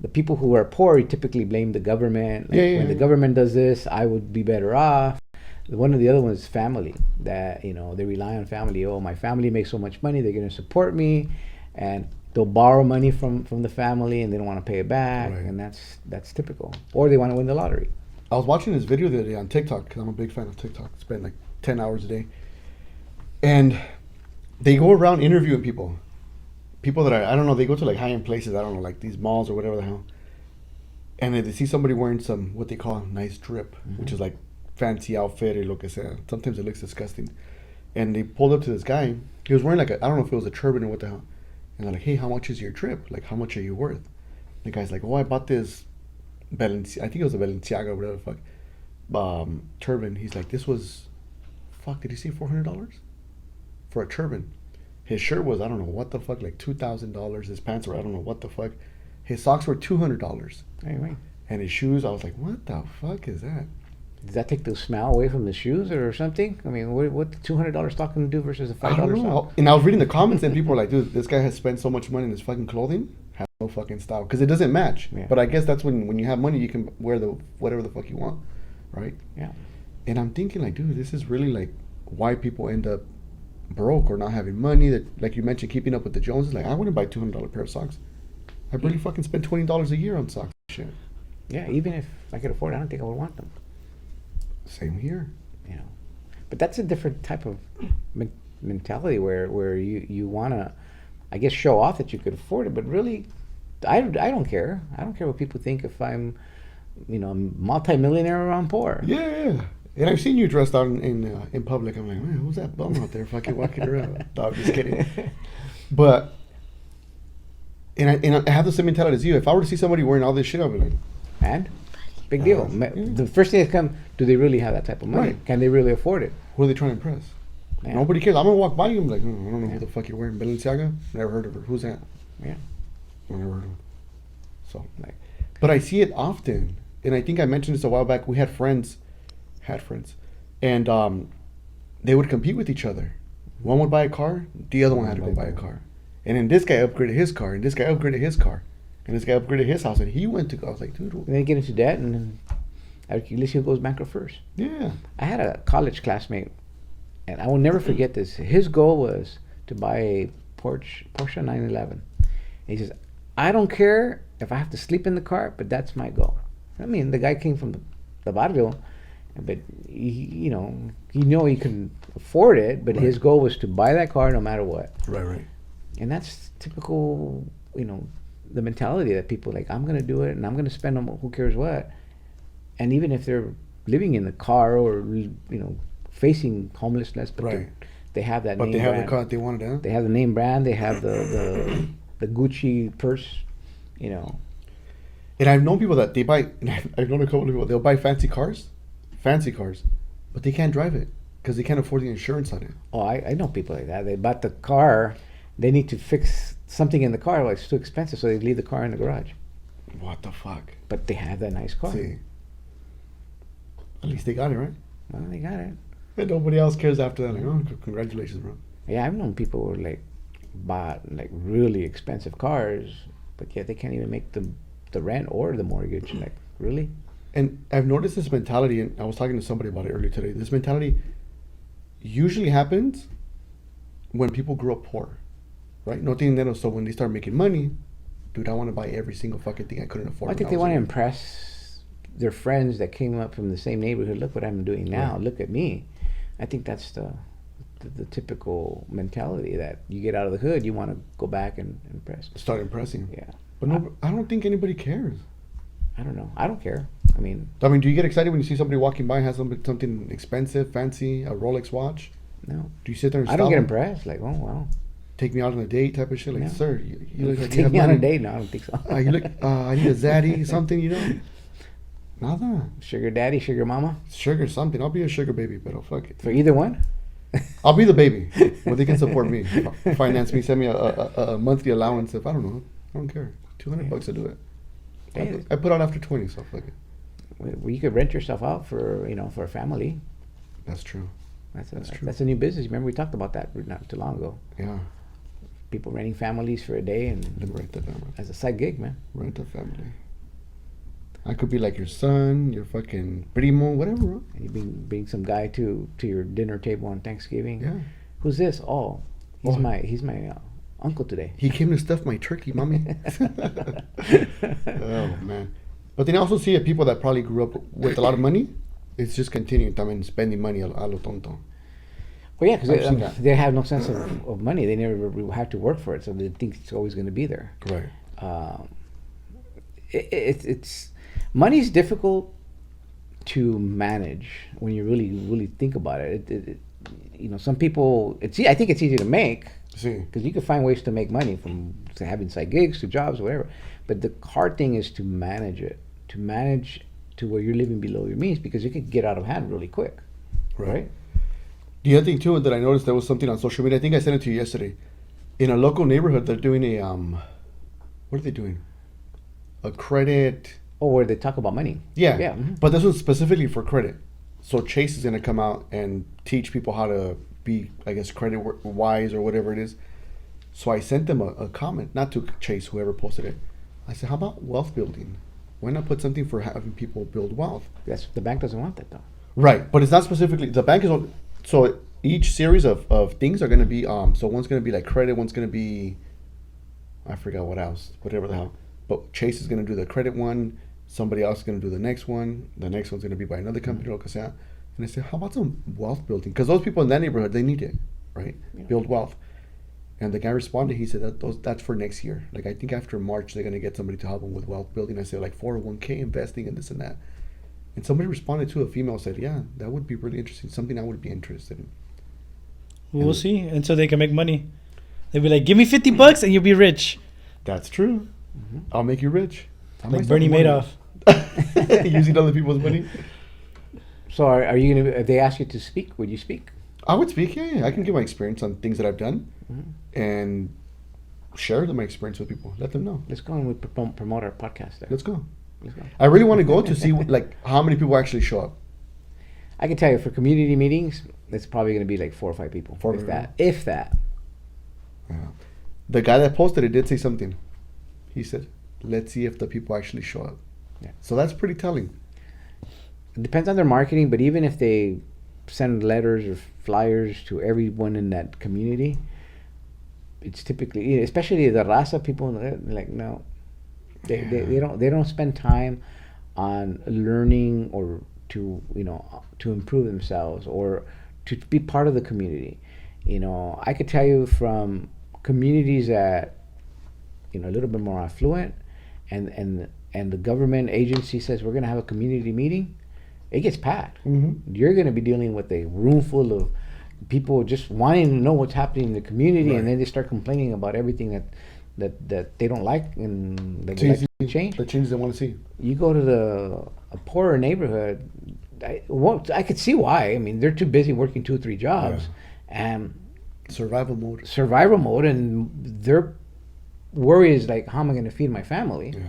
Speaker 1: the people who are poor. You typically blame the government. Like, when the government does this, I would be better off. One of the other ones is family. That, you know, they rely on family. Oh, my family makes so much money; they're going to support me, and they'll borrow money from the family, and they don't want to pay it back,
Speaker 2: Right.
Speaker 1: and that's typical. Or they want to win the lottery.
Speaker 2: I was watching this video the other day on TikTok because I'm a big fan of TikTok. Spend like 10 hours a day. And they go around interviewing people. People that I don't know, they go to like high-end places, I don't know, like these malls or whatever the hell. And they see somebody wearing some, what they call nice drip, which is like fancy outfit or lo que sea. Sometimes it looks disgusting. And they pulled up to this guy. He was wearing like I don't know if it was a turban or what the hell. And they're like, hey, how much is your drip? Like, how much are you worth? The guy's like, oh, I bought this I think it was a Balenciaga or whatever the fuck, turban. He's like, this was, fuck, did he say $400 for a turban? His shirt was, I don't know what the fuck, like $2,000. His pants were, I don't know what the fuck. His socks were $200.
Speaker 1: Anyway,
Speaker 2: And his shoes, I was like, what the fuck is that?
Speaker 1: does that take the smell away from the shoes or something? I mean, what the $200 stock can do versus a
Speaker 2: I
Speaker 1: $5
Speaker 2: don't
Speaker 1: stock?
Speaker 2: know. And I was reading the comments and people were like, dude, this guy has spent so much money in his fucking clothing, has no fucking style. Because it doesn't match.
Speaker 1: Yeah.
Speaker 2: But I guess that's when you have money, you can wear whatever the fuck you want, right?
Speaker 1: Yeah.
Speaker 2: And I'm thinking like, dude, this is really like why people end up broke or not having money. That, like you mentioned, keeping up with the Joneses. Like, I wouldn't buy $200 pair of socks. I barely fucking spend $20 a year on socks. Shit.
Speaker 1: Yeah, even if I could afford it, I don't think I would want them.
Speaker 2: Same here.
Speaker 1: You know, but that's a different type of mentality where you want to, I guess, show off that you could afford it. But really, I don't care. I don't care what people think if I'm, you know, a multimillionaire or I'm poor.
Speaker 2: Yeah. And I've seen you dressed out in public. I'm like, man, who's that bum out there fucking walking around? No, I'm just kidding. But and I have the same mentality as you. If I were to see somebody wearing all this shit, I'd be like,
Speaker 1: And big deal. The first thing that comes, do they really have that type of money?
Speaker 2: Right.
Speaker 1: Can they really afford it?
Speaker 2: who are they trying to impress?
Speaker 1: Yeah.
Speaker 2: Nobody cares. I'm gonna walk by you and be like, I don't know who the fuck you're wearing. Balenciaga? Never heard of her. Who's that?
Speaker 1: Yeah.
Speaker 2: I never heard of her. So,
Speaker 1: Like,
Speaker 2: but I see it often, and I think I mentioned this a while back. We had friends, and they would compete with each other. One would buy a car, the other one had to go buy a car, and then this guy upgraded his car, and this guy upgraded his car, and this guy upgraded his house, and he went to go. I was like, dude,
Speaker 1: and then get into debt, and then at least he goes bankrupt first.
Speaker 2: yeah,
Speaker 1: I had a college classmate, and I will never forget this. His goal was to buy a Porsche 911. And he says, I don't care if I have to sleep in the car, but that's my goal. I mean, the guy came from the barrio, but he he couldn't afford it, but his goal was to buy that car no matter what.
Speaker 2: right.
Speaker 1: And that's typical, the mentality that people like, I'm going to do it and I'm going to spend them, who cares what. and even if they're living in the car or facing homelessness, but
Speaker 2: Right.
Speaker 1: they have that
Speaker 2: But
Speaker 1: name
Speaker 2: they have
Speaker 1: brand.
Speaker 2: the car they wanted, huh?
Speaker 1: They have the name brand. They have the Gucci purse.
Speaker 2: And I've known people that they buy. I've known a couple of people. They'll buy fancy cars, but they can't drive it because they can't afford the insurance on it.
Speaker 1: Oh, I know people like that. They bought the car. They need to fix something in the car. Like it's too expensive, so they leave the car in the garage.
Speaker 2: What the fuck?
Speaker 1: But they have that nice car.
Speaker 2: See, at least they got it right.
Speaker 1: Well, they got it.
Speaker 2: And nobody else cares after that. Like, oh, congratulations, bro.
Speaker 1: Yeah, I've known people who bought really expensive cars, but yet they can't even make the rent or the mortgage. Like, really?
Speaker 2: And I've noticed this mentality, and I was talking to somebody about it earlier today. This mentality usually happens when people grew up poor, right? No dinero. So when they start making money, dude, I want to buy every single fucking thing I couldn't afford.
Speaker 1: I think they want to impress their friends that came up from the same neighborhood. Look what I'm doing now.
Speaker 2: Right.
Speaker 1: Look at me. I think that's the typical mentality that you get out of the hood, you want to go back and impress.
Speaker 2: Start impressing.
Speaker 1: Yeah.
Speaker 2: But no, I don't think anybody cares.
Speaker 1: I don't know. I don't care. I mean,
Speaker 2: do you get excited when you see somebody walking by and has something expensive, fancy, a Rolex watch?
Speaker 1: no.
Speaker 2: Do you sit there and
Speaker 1: I don't
Speaker 2: stop
Speaker 1: get
Speaker 2: them?
Speaker 1: impressed. Like, oh, well.
Speaker 2: Take me out on a date type of shit? Like,
Speaker 1: No.
Speaker 2: sir, you look like you
Speaker 1: Take
Speaker 2: have
Speaker 1: me on a
Speaker 2: money.
Speaker 1: date? No, I don't think so.
Speaker 2: You look, I need a zaddy, something, Nada.
Speaker 1: Sugar daddy, sugar mama?
Speaker 2: Sugar something. I'll be a sugar baby, but fuck it.
Speaker 1: For either one?
Speaker 2: I'll be the baby. Well, they can support me, finance me, send me a monthly allowance. If I don't know, I don't care. $200 to do it.
Speaker 1: Hey,
Speaker 2: I put out after 20, so fuck it.
Speaker 1: well, you could rent yourself out for a family.
Speaker 2: That's true.
Speaker 1: That's
Speaker 2: true.
Speaker 1: That's a new business. Remember we talked about that not too long ago.
Speaker 2: Yeah.
Speaker 1: People renting families for a day and
Speaker 2: Rent the family.
Speaker 1: as a side gig, man.
Speaker 2: Rent a family. I could be like your son, your fucking primo, whatever, bro.
Speaker 1: And you bring some guy to your dinner table on Thanksgiving.
Speaker 2: Yeah.
Speaker 1: Who's this? Oh, he's
Speaker 2: Oh.
Speaker 1: my uncle today.
Speaker 2: He came to stuff my turkey, mommy. Oh, man. But then I also see people that probably grew up with a lot of money. It's just continuing, spending money a lo tonto.
Speaker 1: Well, yeah,
Speaker 2: I've seen
Speaker 1: because
Speaker 2: that.
Speaker 1: they have no sense of money. They never have to work for it, so they think it's always going to be there.
Speaker 2: Right.
Speaker 1: It's money's difficult to manage when you really think about it. Some people I think it's easy to make
Speaker 2: See.
Speaker 1: because you can find ways to make money from having side gigs to jobs, whatever. But the hard thing is to manage it, to where you're living below your means because it could get out of hand really quick, right?
Speaker 2: The other thing too that I noticed, there was something on social media. I think I sent it to you yesterday. In a local neighborhood, they're doing a what are they doing? A credit.
Speaker 1: Oh, where they talk about money.
Speaker 2: Yeah.
Speaker 1: Yeah. Mhm.
Speaker 2: But this was specifically for credit. So Chase is gonna come out and teach people how to be, I guess, credit wise or whatever it is. So I sent them a comment, not to Chase, whoever posted it. I said, how about wealth building? Why not put something for having people build wealth?
Speaker 1: Yes, the bank doesn't want that though.
Speaker 2: Right, but it's not specifically the bank is on. So each series of things are going to be so one's going to be like credit, one's going to be I forgot what else, whatever the hell. But Chase is going to do the credit one. Somebody else is going to do the next one. The next one's going to be by another company, lo que sea. And I said, how about some wealth building? Because those people in that neighborhood, they need it, right?
Speaker 1: Yeah.
Speaker 2: Build wealth. And the guy responded. He said that's for next year. Like I think after March they're going to get somebody to help them with wealth building. I said like 401k investing and this and that. And somebody responded to a female said, yeah, that would be really interesting. Something I would be interested in.
Speaker 3: We'll see until they can make money. They'll be like, give me $50 and you'll be rich.
Speaker 2: That's true.
Speaker 1: Mm-hmm.
Speaker 2: I'll make you rich. I might
Speaker 3: Like
Speaker 2: start
Speaker 3: Bernie
Speaker 2: money.
Speaker 3: Madoff.
Speaker 2: Using other people's money.
Speaker 1: So are you gonna? If they ask you to speak, would you speak?
Speaker 2: I would speak. Yeah. I can give my experience on things that I've done
Speaker 1: Mm-hmm.
Speaker 2: and share my experience with people. Let them know.
Speaker 1: Let's go and we promote our podcast there.
Speaker 2: Let's go.
Speaker 1: Let's go.
Speaker 2: I really want to go to see like how many people actually show up.
Speaker 1: I can tell you for community meetings, it's probably going to be like 4 or 5 people.
Speaker 2: 4 or
Speaker 1: if
Speaker 2: 5
Speaker 1: that. If that.
Speaker 2: Yeah. The guy that posted it did say something. He said, let's see if the people actually show up.
Speaker 1: Yeah.
Speaker 2: So that's pretty telling.
Speaker 1: It depends on their marketing, but even if they send letters or flyers to everyone in that community, it's typically, especially the raza people, they're like, no. They don't spend time on learning or to improve themselves or to be part of the community. I could tell you from communities that a little bit more affluent and and the government agency says we're going to have a community meeting, it gets packed.
Speaker 2: Mm-hmm.
Speaker 1: You're going to be dealing with a room full of people just wanting to know what's happening in the community,
Speaker 2: Right.
Speaker 1: and then they start complaining about everything that they don't like and they would like to change.
Speaker 2: The changes they want to see.
Speaker 1: You go to a poorer neighborhood, I could see why. I mean, they're too busy working 2 or 3 jobs, and
Speaker 2: Survival mode.
Speaker 1: survival mode, and their worry is like, how am I going to feed my family?
Speaker 2: Yeah.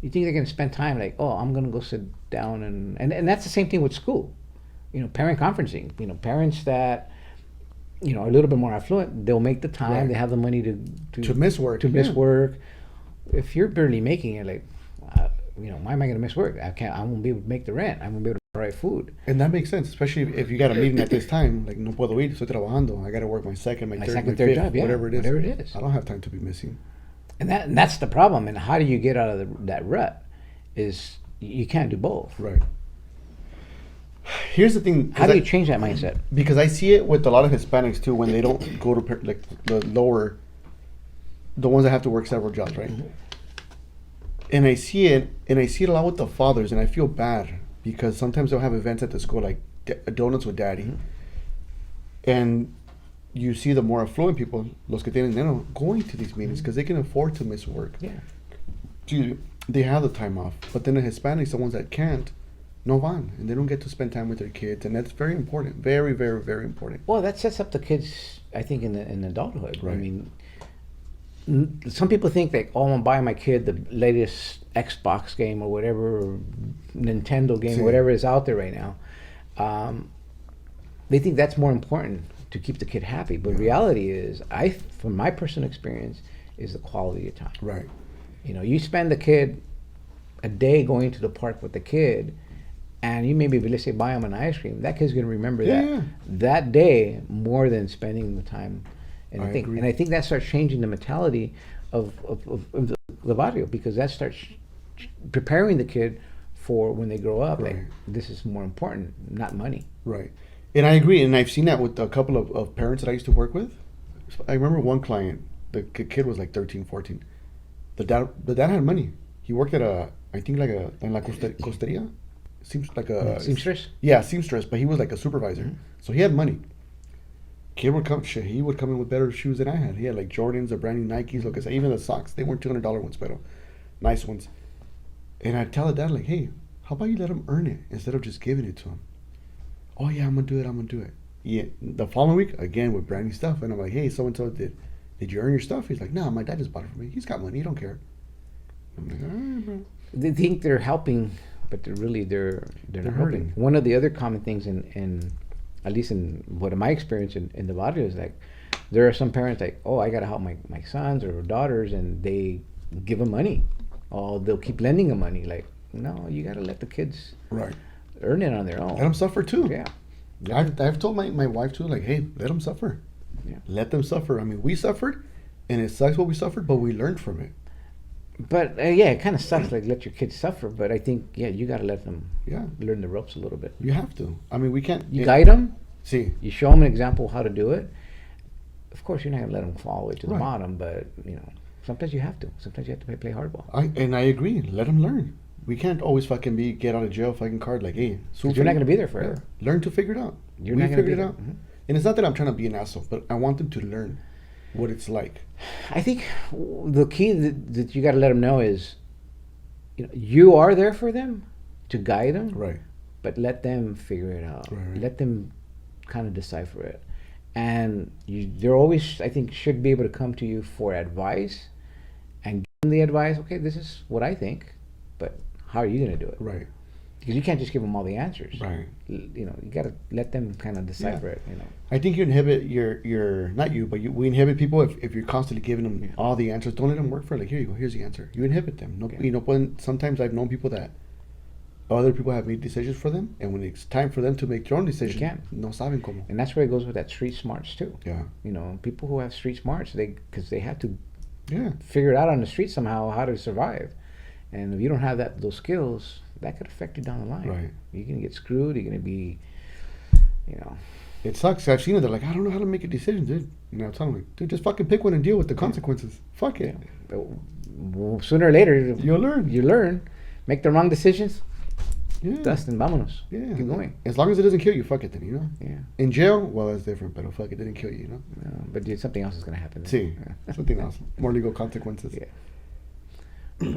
Speaker 1: You think they're going to spend time like, oh, I'm going to go sit down and that's the same thing with school. Parent conferencing. Parents that are a little bit more affluent, they'll make the time.
Speaker 2: Right.
Speaker 1: They have the money
Speaker 2: To miss work.
Speaker 1: To miss
Speaker 2: Yeah.
Speaker 1: work. If you're barely making it, like, why am I going to miss work? I won't be able to make the rent. I won't be able to buy food.
Speaker 2: And that makes sense, especially if you got a meeting at this time. Like, no puedo ir, estoy trabajando. I got to work my second, my third, my
Speaker 1: third
Speaker 2: fifth,
Speaker 1: job, yeah,
Speaker 2: whatever it is.
Speaker 1: whatever it is.
Speaker 2: I don't have time to be missing.
Speaker 1: And that's the problem. And how do you get out of that rut? Is you can't do both.
Speaker 2: Right. Here's the thing.
Speaker 1: How do you change that mindset?
Speaker 2: Because I see it with a lot of Hispanics too when they don't go to like the ones that have to work several jobs, right? And I see it a lot with the fathers, and I feel bad because sometimes they'll have events at the school like donuts with daddy, and you see the more affluent people, los que tienen dinero, going to these meetings because they can afford to miss work.
Speaker 1: Yeah.
Speaker 2: They have the time off, but then the Hispanics, the ones that can't, no van, and they don't get to spend time with their kids, and that's very important, very, very, very important.
Speaker 1: Well, that sets up the kids, I think, in adulthood.
Speaker 2: Right.
Speaker 1: I mean, some people think like, oh, I'm gonna buy my kid the latest Xbox game or whatever, or Nintendo game,
Speaker 2: Sí.
Speaker 1: whatever is out there right now. They think that's more important to keep the kid happy. But reality is, from my personal experience, is the quality of time.
Speaker 2: Right.
Speaker 1: You spend the kid a day going to the park with the kid, and you maybe, let's say, buy him an ice cream. That kid's going to remember that day more than spending the time in the thing.
Speaker 2: agree.
Speaker 1: And I think that starts changing the mentality of the barrio, because that starts preparing the kid for when they grow up.
Speaker 2: Right.
Speaker 1: Like, this is more important, not money.
Speaker 2: Right. And I agree, and I've seen that with a couple of parents that I used to work with. I remember one client, the kid was like 13, 14. The dad had money. He worked at in la costeria. Seems like a
Speaker 1: Seamstress?
Speaker 2: Yeah, seamstress, but he was like a supervisor.
Speaker 1: Mm-hmm.
Speaker 2: So he had money. Kid would come he would come in with better shoes than I had. He had like Jordans, the brand new Nikes, like I said, even the socks. They weren't $200 ones, but nice ones. And I'd tell the dad, like, hey, how about you let him earn it instead of just giving it to him? Oh yeah, I'm gonna do it. Yeah. The following week, again with brand new stuff, and I'm like, hey, so and so did you earn your stuff? He's like, no, my dad just bought it for me. He's got money, he don't care. I'm like, all right, bro.
Speaker 1: They think they're helping, but they're not helping.
Speaker 2: hurting.
Speaker 1: One of the other common things in at least in what my experience in the barrio is, like, there are some parents like, oh, I gotta help my sons or daughters, and they give them money. Oh, they'll keep lending them money. Like, no, you gotta let the kids
Speaker 2: Right.
Speaker 1: earn it on their own.
Speaker 2: Let them suffer too.
Speaker 1: Yeah.
Speaker 2: I've told my wife too, like, hey, let them suffer.
Speaker 1: Yeah.
Speaker 2: Let them suffer. I mean, we suffered, and it sucks what we suffered, but we learned from it.
Speaker 1: But yeah, it kind of sucks. Like, let your kids suffer. But I think, yeah, you gotta let them learn the ropes a little bit.
Speaker 2: You have to. I mean, we can't.
Speaker 1: You guide them.
Speaker 2: See.
Speaker 1: You show them an example of how to do it. Of course, you're not gonna let them fall all the way to the
Speaker 2: Right.
Speaker 1: bottom, but sometimes you have to. Sometimes you have to play hardball.
Speaker 2: I agree. Let them learn. We can't always fucking get out of jail fucking card like, hey,
Speaker 1: 'Cause you're not gonna be there forever.
Speaker 2: Learn to figure it out.
Speaker 1: You're
Speaker 2: we
Speaker 1: not gonna
Speaker 2: figured
Speaker 1: be
Speaker 2: it
Speaker 1: there.
Speaker 2: out.
Speaker 1: Mhm.
Speaker 2: And it's not that I'm trying to be an asshole, but I want them to learn what it's like.
Speaker 1: I think the key that you got to let them know is, you are there for them to guide them,
Speaker 2: Right.
Speaker 1: but let them figure it out.
Speaker 2: Right.
Speaker 1: Let them kind of decipher it, and they're always, I think, should be able to come to you for advice, and give them the advice. Okay, this is what I think, but how are you going to do it?
Speaker 2: Right.
Speaker 1: Because you can't just give them all the answers.
Speaker 2: Right.
Speaker 1: You got to let them kind of decipher it.
Speaker 2: I think you inhibit your not you, but we inhibit people if you're constantly giving them all the answers. Don't let them work for it. Like, here you go, here's the answer. You inhibit them. No, when sometimes I've known people that other people have made decisions for them, and when it's time for them to make their own decision,
Speaker 1: can't.
Speaker 2: no saben cómo.
Speaker 1: And that's where it goes with that street smarts too.
Speaker 2: Yeah.
Speaker 1: People who have street smarts, because they have to
Speaker 2: Yeah.
Speaker 1: figure it out on the street somehow how to survive. And if you don't have those skills, that could affect you down the line.
Speaker 2: Right.
Speaker 1: You're gonna get screwed. You're gonna be,
Speaker 2: It sucks. I've seen it. They're like, I don't know how to make a decision, dude. And I'm telling them, dude, just fucking pick one and deal with the consequences. Fuck it.
Speaker 1: Well, sooner or later,
Speaker 2: You'll learn.
Speaker 1: You learn. Make the wrong decisions.
Speaker 2: Yeah.
Speaker 1: Dustin, vámonos.
Speaker 2: Yeah.
Speaker 1: Keep going.
Speaker 2: As long as it doesn't kill you, fuck it then, you know?
Speaker 1: Yeah.
Speaker 2: In jail, well, that's different, but fuck it, didn't kill you, you know?
Speaker 1: No, but dude, something else is going to happen.
Speaker 2: See, something else. More legal consequences.
Speaker 1: Yeah.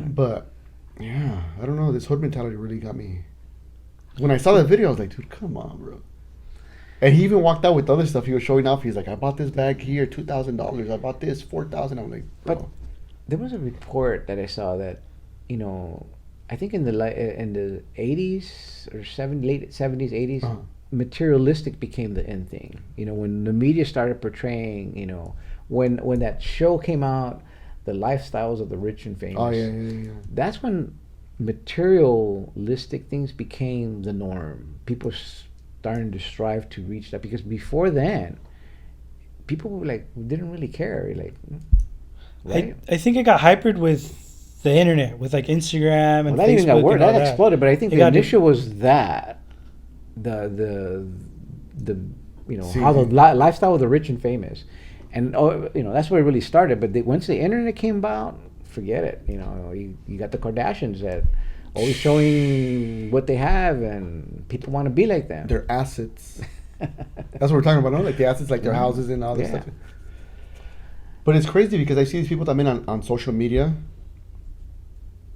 Speaker 2: But, yeah, I don't know. This hood mentality really got me. When I saw that video, I was like, dude, come on, bro. And he even walked out with other stuff. He was showing off. He's like, I bought this bag here, $2,000. I bought this, $4,000. I'm like, bro.
Speaker 1: But there was a report that I saw that, you know, I think in the 80s or late 70s, 80s,
Speaker 2: Uh-huh.
Speaker 1: materialistic became the end thing. You know, when the media started portraying, you know, when that show came out, the lifestyles of the rich and famous.
Speaker 2: Oh, yeah.
Speaker 1: That's when materialistic things became the norm. People starting to strive to reach that, because before then, people were like didn't really care. Like, right?
Speaker 3: I think it got hypered with the internet, with like Instagram and
Speaker 1: Well, that
Speaker 3: Facebook.
Speaker 1: even got worse.
Speaker 3: And all
Speaker 1: That exploded. But I think
Speaker 3: It
Speaker 1: the
Speaker 3: got-
Speaker 1: initial was that the you know,
Speaker 2: See,
Speaker 1: how the lifestyle of the rich and famous, and you know, that's where it really started. But once the internet came about, forget it. You know, you got the Kardashians that always showing what they have, and people want to be like them.
Speaker 2: Their assets. That's what we're talking about, no? Like the assets, like their houses and all this
Speaker 1: Yeah.
Speaker 2: stuff. But it's crazy because I see these people that I'm in on social media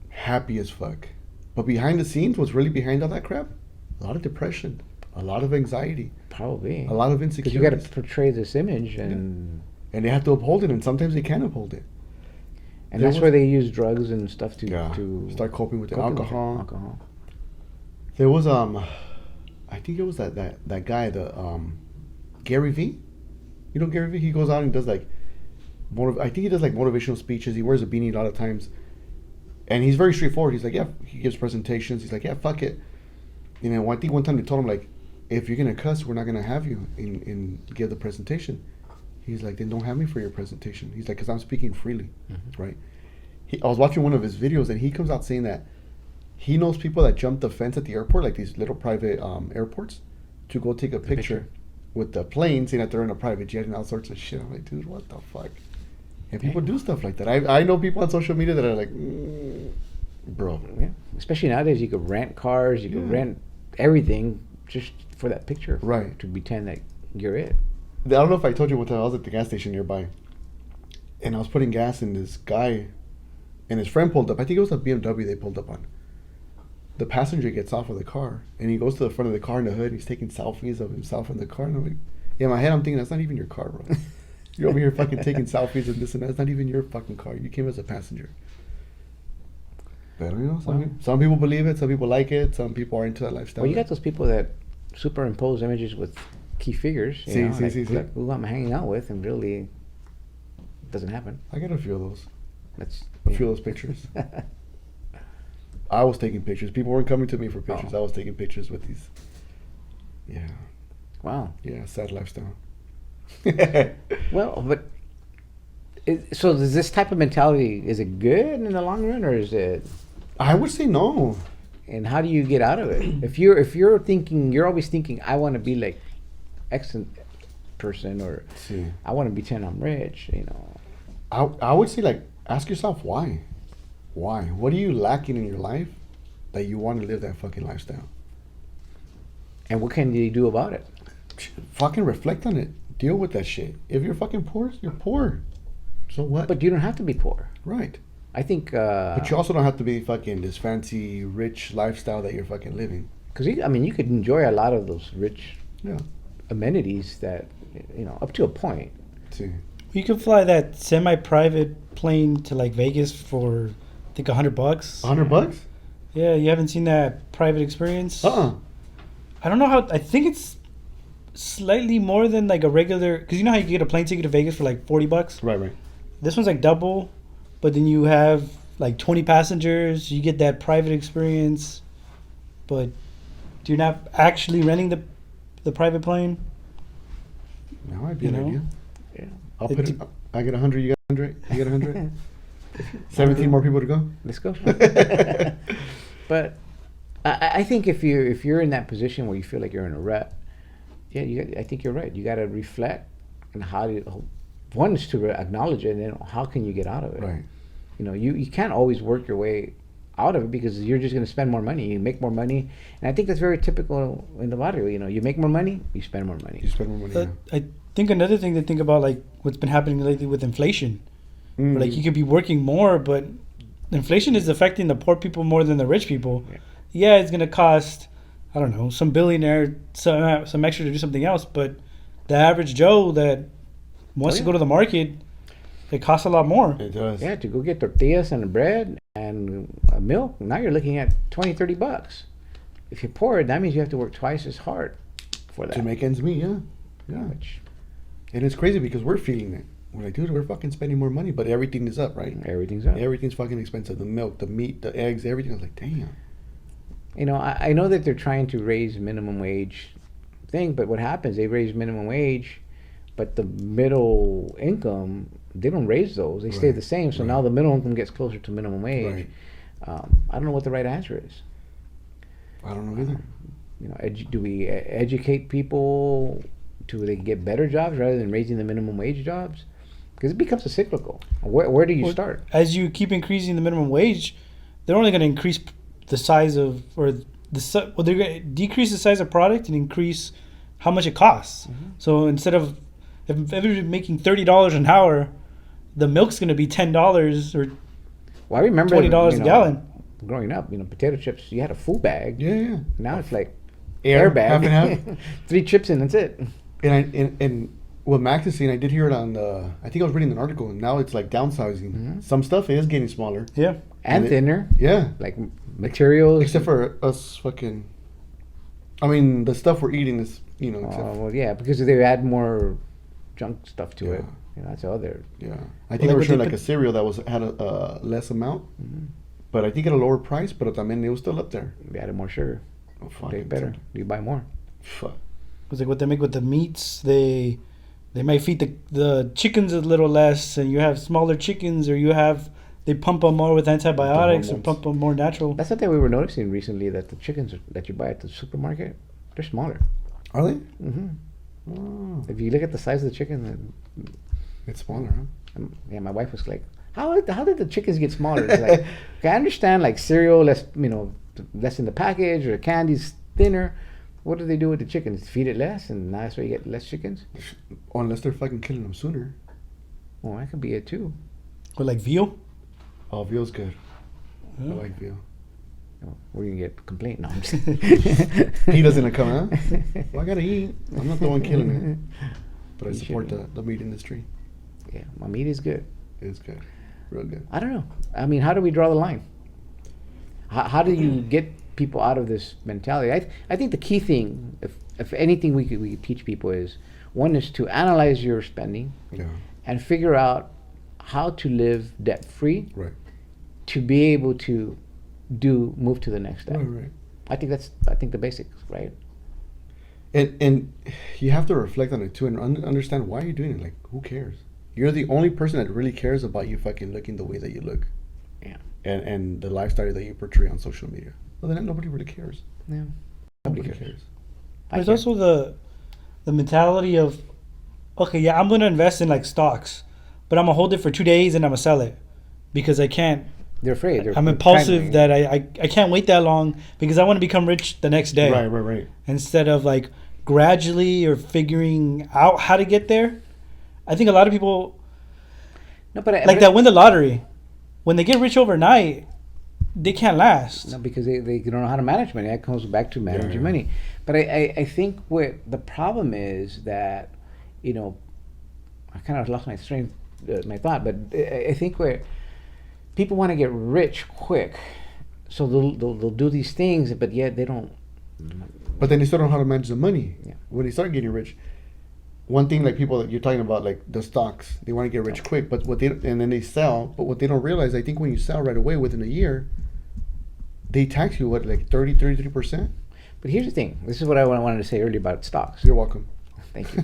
Speaker 2: happy as fuck. But behind the scenes, what's really behind all that crap? A lot of depression, a lot of anxiety,
Speaker 1: Probably
Speaker 2: a lot of
Speaker 1: because
Speaker 2: insecurity.
Speaker 1: you got to portray this image, and
Speaker 2: And they have to uphold it, and sometimes they can't uphold it.
Speaker 1: and
Speaker 2: There
Speaker 1: that's
Speaker 2: was-
Speaker 1: where they use drugs and stuff to
Speaker 2: Start coping with the
Speaker 1: coping with
Speaker 2: alcohol.
Speaker 1: alcohol.
Speaker 2: There was I think it was that guy, the Gary V. You know Gary V? He goes out and does like I think he does like motivational speeches. He wears a beanie a lot of times, and he's very straightforward. He's like, yeah, he gives presentations. He's like, yeah, fuck it. You know, I think one time they told him like, if you're gonna cuss, we're not gonna have you in give the presentation. He's like, then don't have me for your presentation. He's like, because I'm speaking freely, right? I was watching one of his videos, and he comes out saying that he knows people that jump the fence at the airport, like these little private airports, to go take a picture with the plane, saying that they're in a private jet and all sorts of shit. I'm like, dude, what the fuck? And people do stuff like that. I know people on social media that are like, bro.
Speaker 1: Yeah, especially nowadays, you could rent cars, you could rent everything just for that picture,
Speaker 2: Right.
Speaker 1: To pretend that you're it.
Speaker 2: I don't know if I told you one time I was at the gas station nearby, and I was putting gas in this guy, and his friend pulled up. I think it was a BMW they pulled up on. The passenger gets off of the car, and he goes to the front of the car in the hood, and he's taking selfies of himself in the car. And I'm like, yeah, in my head I'm thinking, that's not even your car, bro. You're over here fucking taking selfies and this and that. That's not even your fucking car. You came as a passenger. But, you know, some people believe it, some people like it, some people are into that lifestyle.
Speaker 1: Well, you got those people that superimpose images with key figures. You know, like, look who I'm hanging out with, and really doesn't happen.
Speaker 2: I got a few of those.
Speaker 1: That's
Speaker 2: A few of those pictures. I was taking pictures. People weren't coming to me for pictures.
Speaker 1: Oh.
Speaker 2: I was taking pictures with these. Yeah.
Speaker 1: Wow.
Speaker 2: Yeah, sad lifestyle.
Speaker 1: Well, but so does this type of mentality, is it good in the long run, or is it?
Speaker 2: I would say no.
Speaker 1: And how do you get out of it? If you're thinking, you're always thinking, I want to be like X person, or
Speaker 2: See,
Speaker 1: I want to pretend I'm rich. You know.
Speaker 2: I would say, like, ask yourself why. Why? What are you lacking in your life that you want to live that fucking lifestyle?
Speaker 1: And what can you do about it?
Speaker 2: Fucking reflect on it. Deal with that shit. If you're fucking poor, you're poor. So what?
Speaker 1: But you don't have to be poor.
Speaker 2: Right.
Speaker 1: I think.
Speaker 2: But you also don't have to be fucking this fancy, rich lifestyle that you're fucking living.
Speaker 1: Because you could enjoy a lot of those rich
Speaker 2: Yeah.
Speaker 1: amenities that, you know, up to a point.
Speaker 2: See.
Speaker 3: You could fly that semi-private plane to like Vegas for, I think, $100.
Speaker 2: $100?
Speaker 3: Yeah, you haven't seen that private experience? I don't know how. I think it's slightly more than like a regular. Because you know how you can get a plane ticket to Vegas for like $40.
Speaker 2: Right.
Speaker 3: This one's like double, but then you have like 20 passengers. You get that private experience, but you're not actually renting the private plane.
Speaker 2: That might be
Speaker 3: You
Speaker 2: an
Speaker 3: know?
Speaker 2: idea.
Speaker 1: Yeah.
Speaker 2: I'll put it. I get 100. You get 100. You get 100. 17 more people to go.
Speaker 1: Let's go. But I think if you're in that position where you feel like you're in a rut, yeah, I think you're right. You got to reflect and how to. One is to acknowledge it, and then how can you get out of it?
Speaker 2: Right.
Speaker 1: You know, you can't always work your way out of it because you're just going to spend more money. You make more money, and I think that's very typical in the barrio. You know, you make more money, you spend more money.
Speaker 2: You spend more money. Yeah.
Speaker 3: I think another thing to think about, like what's been happening lately with inflation. Like you could be working more, but inflation is affecting the poor people more than the rich people. Yeah, it's gonna cost, I don't know, some billionaire some extra to do something else, but the average Joe that wants to go to the market, it costs a lot more.
Speaker 2: It does.
Speaker 1: Yeah, to go get tortillas and bread and a milk, now you're looking at $20-$30. If you're poor, that means you have to work twice as hard for that.
Speaker 2: To make ends meet, yeah. Yeah.
Speaker 1: Which,
Speaker 2: And it's crazy because we're feeling it. We're like, dude, we're fucking spending more money, but everything is up, right?
Speaker 1: everything's up.
Speaker 2: Everything's fucking expensive. The milk, the meat, the eggs, everything. I was like, damn.
Speaker 1: You know, I know that they're trying to raise minimum wage thing, but what happens, they raise minimum wage, but the middle income, they don't raise those. They stay
Speaker 2: Right,
Speaker 1: the same. So
Speaker 2: right.
Speaker 1: now the middle income gets closer to minimum wage.
Speaker 2: Right.
Speaker 1: I don't know what the right answer is.
Speaker 2: I don't know either.
Speaker 1: You know, do we educate people to they get better jobs rather than raising the minimum wage jobs? Because it becomes a cyclical. Where do you
Speaker 3: Well,
Speaker 1: start?
Speaker 3: As you keep increasing the minimum wage, they're only going to increase the size of, or well, they're going to decrease the size of product and increase how much it costs. So instead of, if everybody's making $30 an hour, the milk's going to be $10 or
Speaker 1: Well, I remember
Speaker 3: $20 a gallon.
Speaker 1: Growing up, you know, potato chips, you had a full bag.
Speaker 2: Yeah, yeah.
Speaker 1: Now it's like
Speaker 2: Air,
Speaker 1: bag.
Speaker 2: half and half.
Speaker 1: 3 chips and that's it.
Speaker 2: And what Max is saying, I did hear it on the, I think I was reading an article, and now it's like downsizing. Some stuff is getting smaller.
Speaker 3: Yeah.
Speaker 1: And
Speaker 2: it-
Speaker 1: thinner.
Speaker 2: Yeah.
Speaker 1: Like materials.
Speaker 2: Except for us fucking, I mean, the stuff we're eating is, you know, except
Speaker 1: Well, yeah, because they add more junk stuff to it.
Speaker 2: Yeah.
Speaker 1: You know, that's the other.
Speaker 2: yeah. I think
Speaker 3: Like
Speaker 2: they were
Speaker 3: what
Speaker 2: showing
Speaker 3: they
Speaker 2: like a
Speaker 3: put-
Speaker 2: cereal that had a less amount, but I think at a lower price, but I mean, it was still up there.
Speaker 1: They added more sugar.
Speaker 2: Oh, fuck.
Speaker 1: Taste better. You buy more.
Speaker 2: Fuck.
Speaker 3: It's like what they make with the meats. They might feed the chickens a little less, and you have smaller chickens, or they pump them more with antibiotics or
Speaker 2: hormones.
Speaker 3: pump them more natural.
Speaker 1: That's something we were noticing recently, that the chickens that you buy at the supermarket, they're smaller.
Speaker 2: Are they?
Speaker 1: hmm
Speaker 2: Oh,
Speaker 1: If you look at the size of the chicken,
Speaker 2: it's smaller, huh?
Speaker 1: yeah, my wife was like, how did the chickens get smaller? It's like, okay, I understand like cereal, less in the package, or candy's thinner. What do they do with the chickens? Feed it less, and that's why you get less chickens?
Speaker 2: Unless they're fucking killing them sooner.
Speaker 1: Well, that could be it too.
Speaker 3: Or like veal.
Speaker 2: Oh, veal's good.
Speaker 3: Yeah.
Speaker 2: I like veal.
Speaker 1: Oh, we're gonna get a complaint. No, I'm just
Speaker 2: He doesn't come, huh? Well, I gotta eat. I'm not the one killing it. But I
Speaker 1: You
Speaker 2: support
Speaker 1: shouldn't.
Speaker 2: the meat industry.
Speaker 1: Yeah, my meat is good.
Speaker 2: It's good. Real good.
Speaker 1: I don't know. I mean, how do we draw the line? How do you get people out of this mentality? I think the key thing, if anything we could teach people, is one is to analyze your spending
Speaker 2: Yeah.
Speaker 1: and figure out how to live debt free
Speaker 2: Right.
Speaker 1: to be able to move to the next step.
Speaker 2: Right.
Speaker 1: I think the basics, right?
Speaker 2: And you have to reflect on it too and understand why you're doing it. Like, who cares? You're the only person that really cares about you fucking looking the way that you look.
Speaker 1: Yeah.
Speaker 2: And the lifestyle that you portray on social media. Well, then nobody really cares.
Speaker 1: Yeah.
Speaker 2: Nobody cares.
Speaker 3: There's
Speaker 1: care.
Speaker 3: also the mentality of, okay, yeah, I'm gonna invest in like stocks, but I'm gonna hold it for 2 days and I'm gonna sell it because I can't.
Speaker 1: They're afraid.
Speaker 3: I'm impulsive that I can't wait that long because I want to become rich the next day.
Speaker 2: Right.
Speaker 3: Instead of like gradually or figuring out how to get there. I think a lot of people
Speaker 1: No, but
Speaker 3: like that win the lottery. When they get rich overnight, they can't last.
Speaker 1: No, because they don't know how to manage money. That comes back to managing
Speaker 2: yeah.
Speaker 1: money. But I think what the problem is that, I kind of lost my my thought, but I think where people want to get rich quick, so they'll do these things, but yet they don't.
Speaker 2: But then they still don't know how to manage the money.
Speaker 1: Yeah.
Speaker 2: When they start getting rich, one thing like people that you're talking about, like the stocks, they want to get rich quick, but and then they sell. But what they don't realize, I think when you sell right away within a year, they tax you like 33%.
Speaker 1: But here's the thing. This is what I wanted to say earlier about stocks.
Speaker 2: You're welcome.
Speaker 1: Thank you.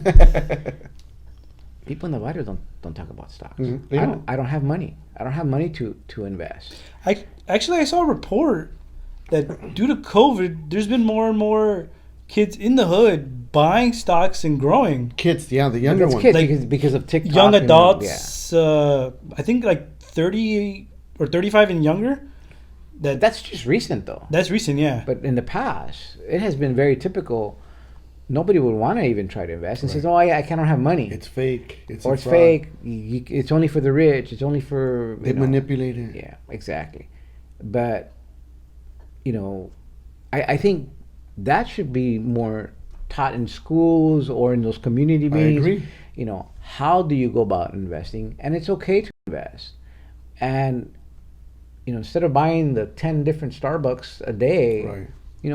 Speaker 1: People in the barrio don't talk about stocks.
Speaker 2: Mhm. They don't.
Speaker 1: I don't have money. I don't have money to invest.
Speaker 3: I saw a report that due to COVID, there's been more and more kids in the hood buying stocks and growing.
Speaker 2: Kids, yeah, the younger
Speaker 1: That's
Speaker 2: ones.
Speaker 1: kids
Speaker 3: Like,
Speaker 1: because of TikTok.
Speaker 3: Young
Speaker 1: and,
Speaker 3: adults, I think like 30 or 35 and younger.
Speaker 1: That's just recent though.
Speaker 3: That's recent, yeah.
Speaker 1: But in the past, it has been very typical. Nobody would want to even try to invest and
Speaker 2: Right.
Speaker 1: says, "Oh, I cannot have money."
Speaker 2: It's fake. It's
Speaker 1: or
Speaker 2: a
Speaker 1: it's
Speaker 2: fraud.
Speaker 1: fake. It's only for the rich. It's only for
Speaker 2: They manipulate it.
Speaker 1: Yeah, exactly. But I think that should be more taught in schools or in those community
Speaker 2: I
Speaker 1: meetings.
Speaker 2: agree.
Speaker 1: How do you go about investing? And it's okay to invest. And instead of buying the 10 different Starbucks a day,
Speaker 2: Right.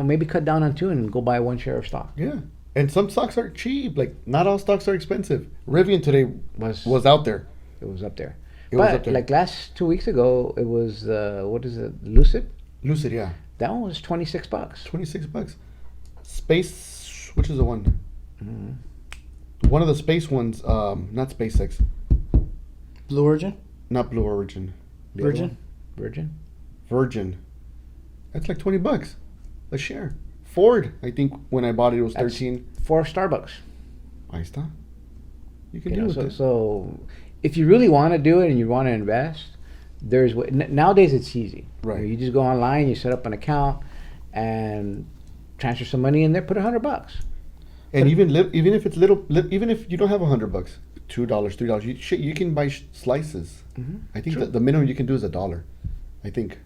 Speaker 1: Maybe cut down on 2 and go buy 1 share of stock.
Speaker 2: Yeah. And some stocks are cheap. Like, not all stocks are expensive. Rivian today was out there.
Speaker 1: It was up there.
Speaker 2: It was
Speaker 1: But
Speaker 2: up there.
Speaker 1: like last 2 weeks ago, it was what is it? Lucid.
Speaker 2: Lucid, yeah.
Speaker 1: That one was $26.
Speaker 2: $26. Space, which is the one?
Speaker 1: Mm-hmm.
Speaker 2: One of the space ones, not SpaceX,
Speaker 3: Blue Origin?
Speaker 2: not Blue Origin,
Speaker 1: The other
Speaker 3: Virgin?
Speaker 1: one? Virgin.
Speaker 2: Virgin. That's like $20 a share. Ford, I think when I bought it, it was
Speaker 1: That's
Speaker 2: 13.
Speaker 1: 4 Starbucks.
Speaker 2: Ahí está. You can
Speaker 1: You
Speaker 2: do
Speaker 1: know,
Speaker 2: with
Speaker 1: so,
Speaker 2: it.
Speaker 1: so if you really want to do it and you want to invest, nowadays it's easy.
Speaker 2: Right.
Speaker 1: You just go online, you set up an account, and transfer some money in there. Put $100.
Speaker 2: And even if it's little, even if you don't have $100, $2, $3, you can buy slices.
Speaker 1: Mhm.
Speaker 2: I think
Speaker 1: True.
Speaker 2: that the minimum you can do is $1. I think.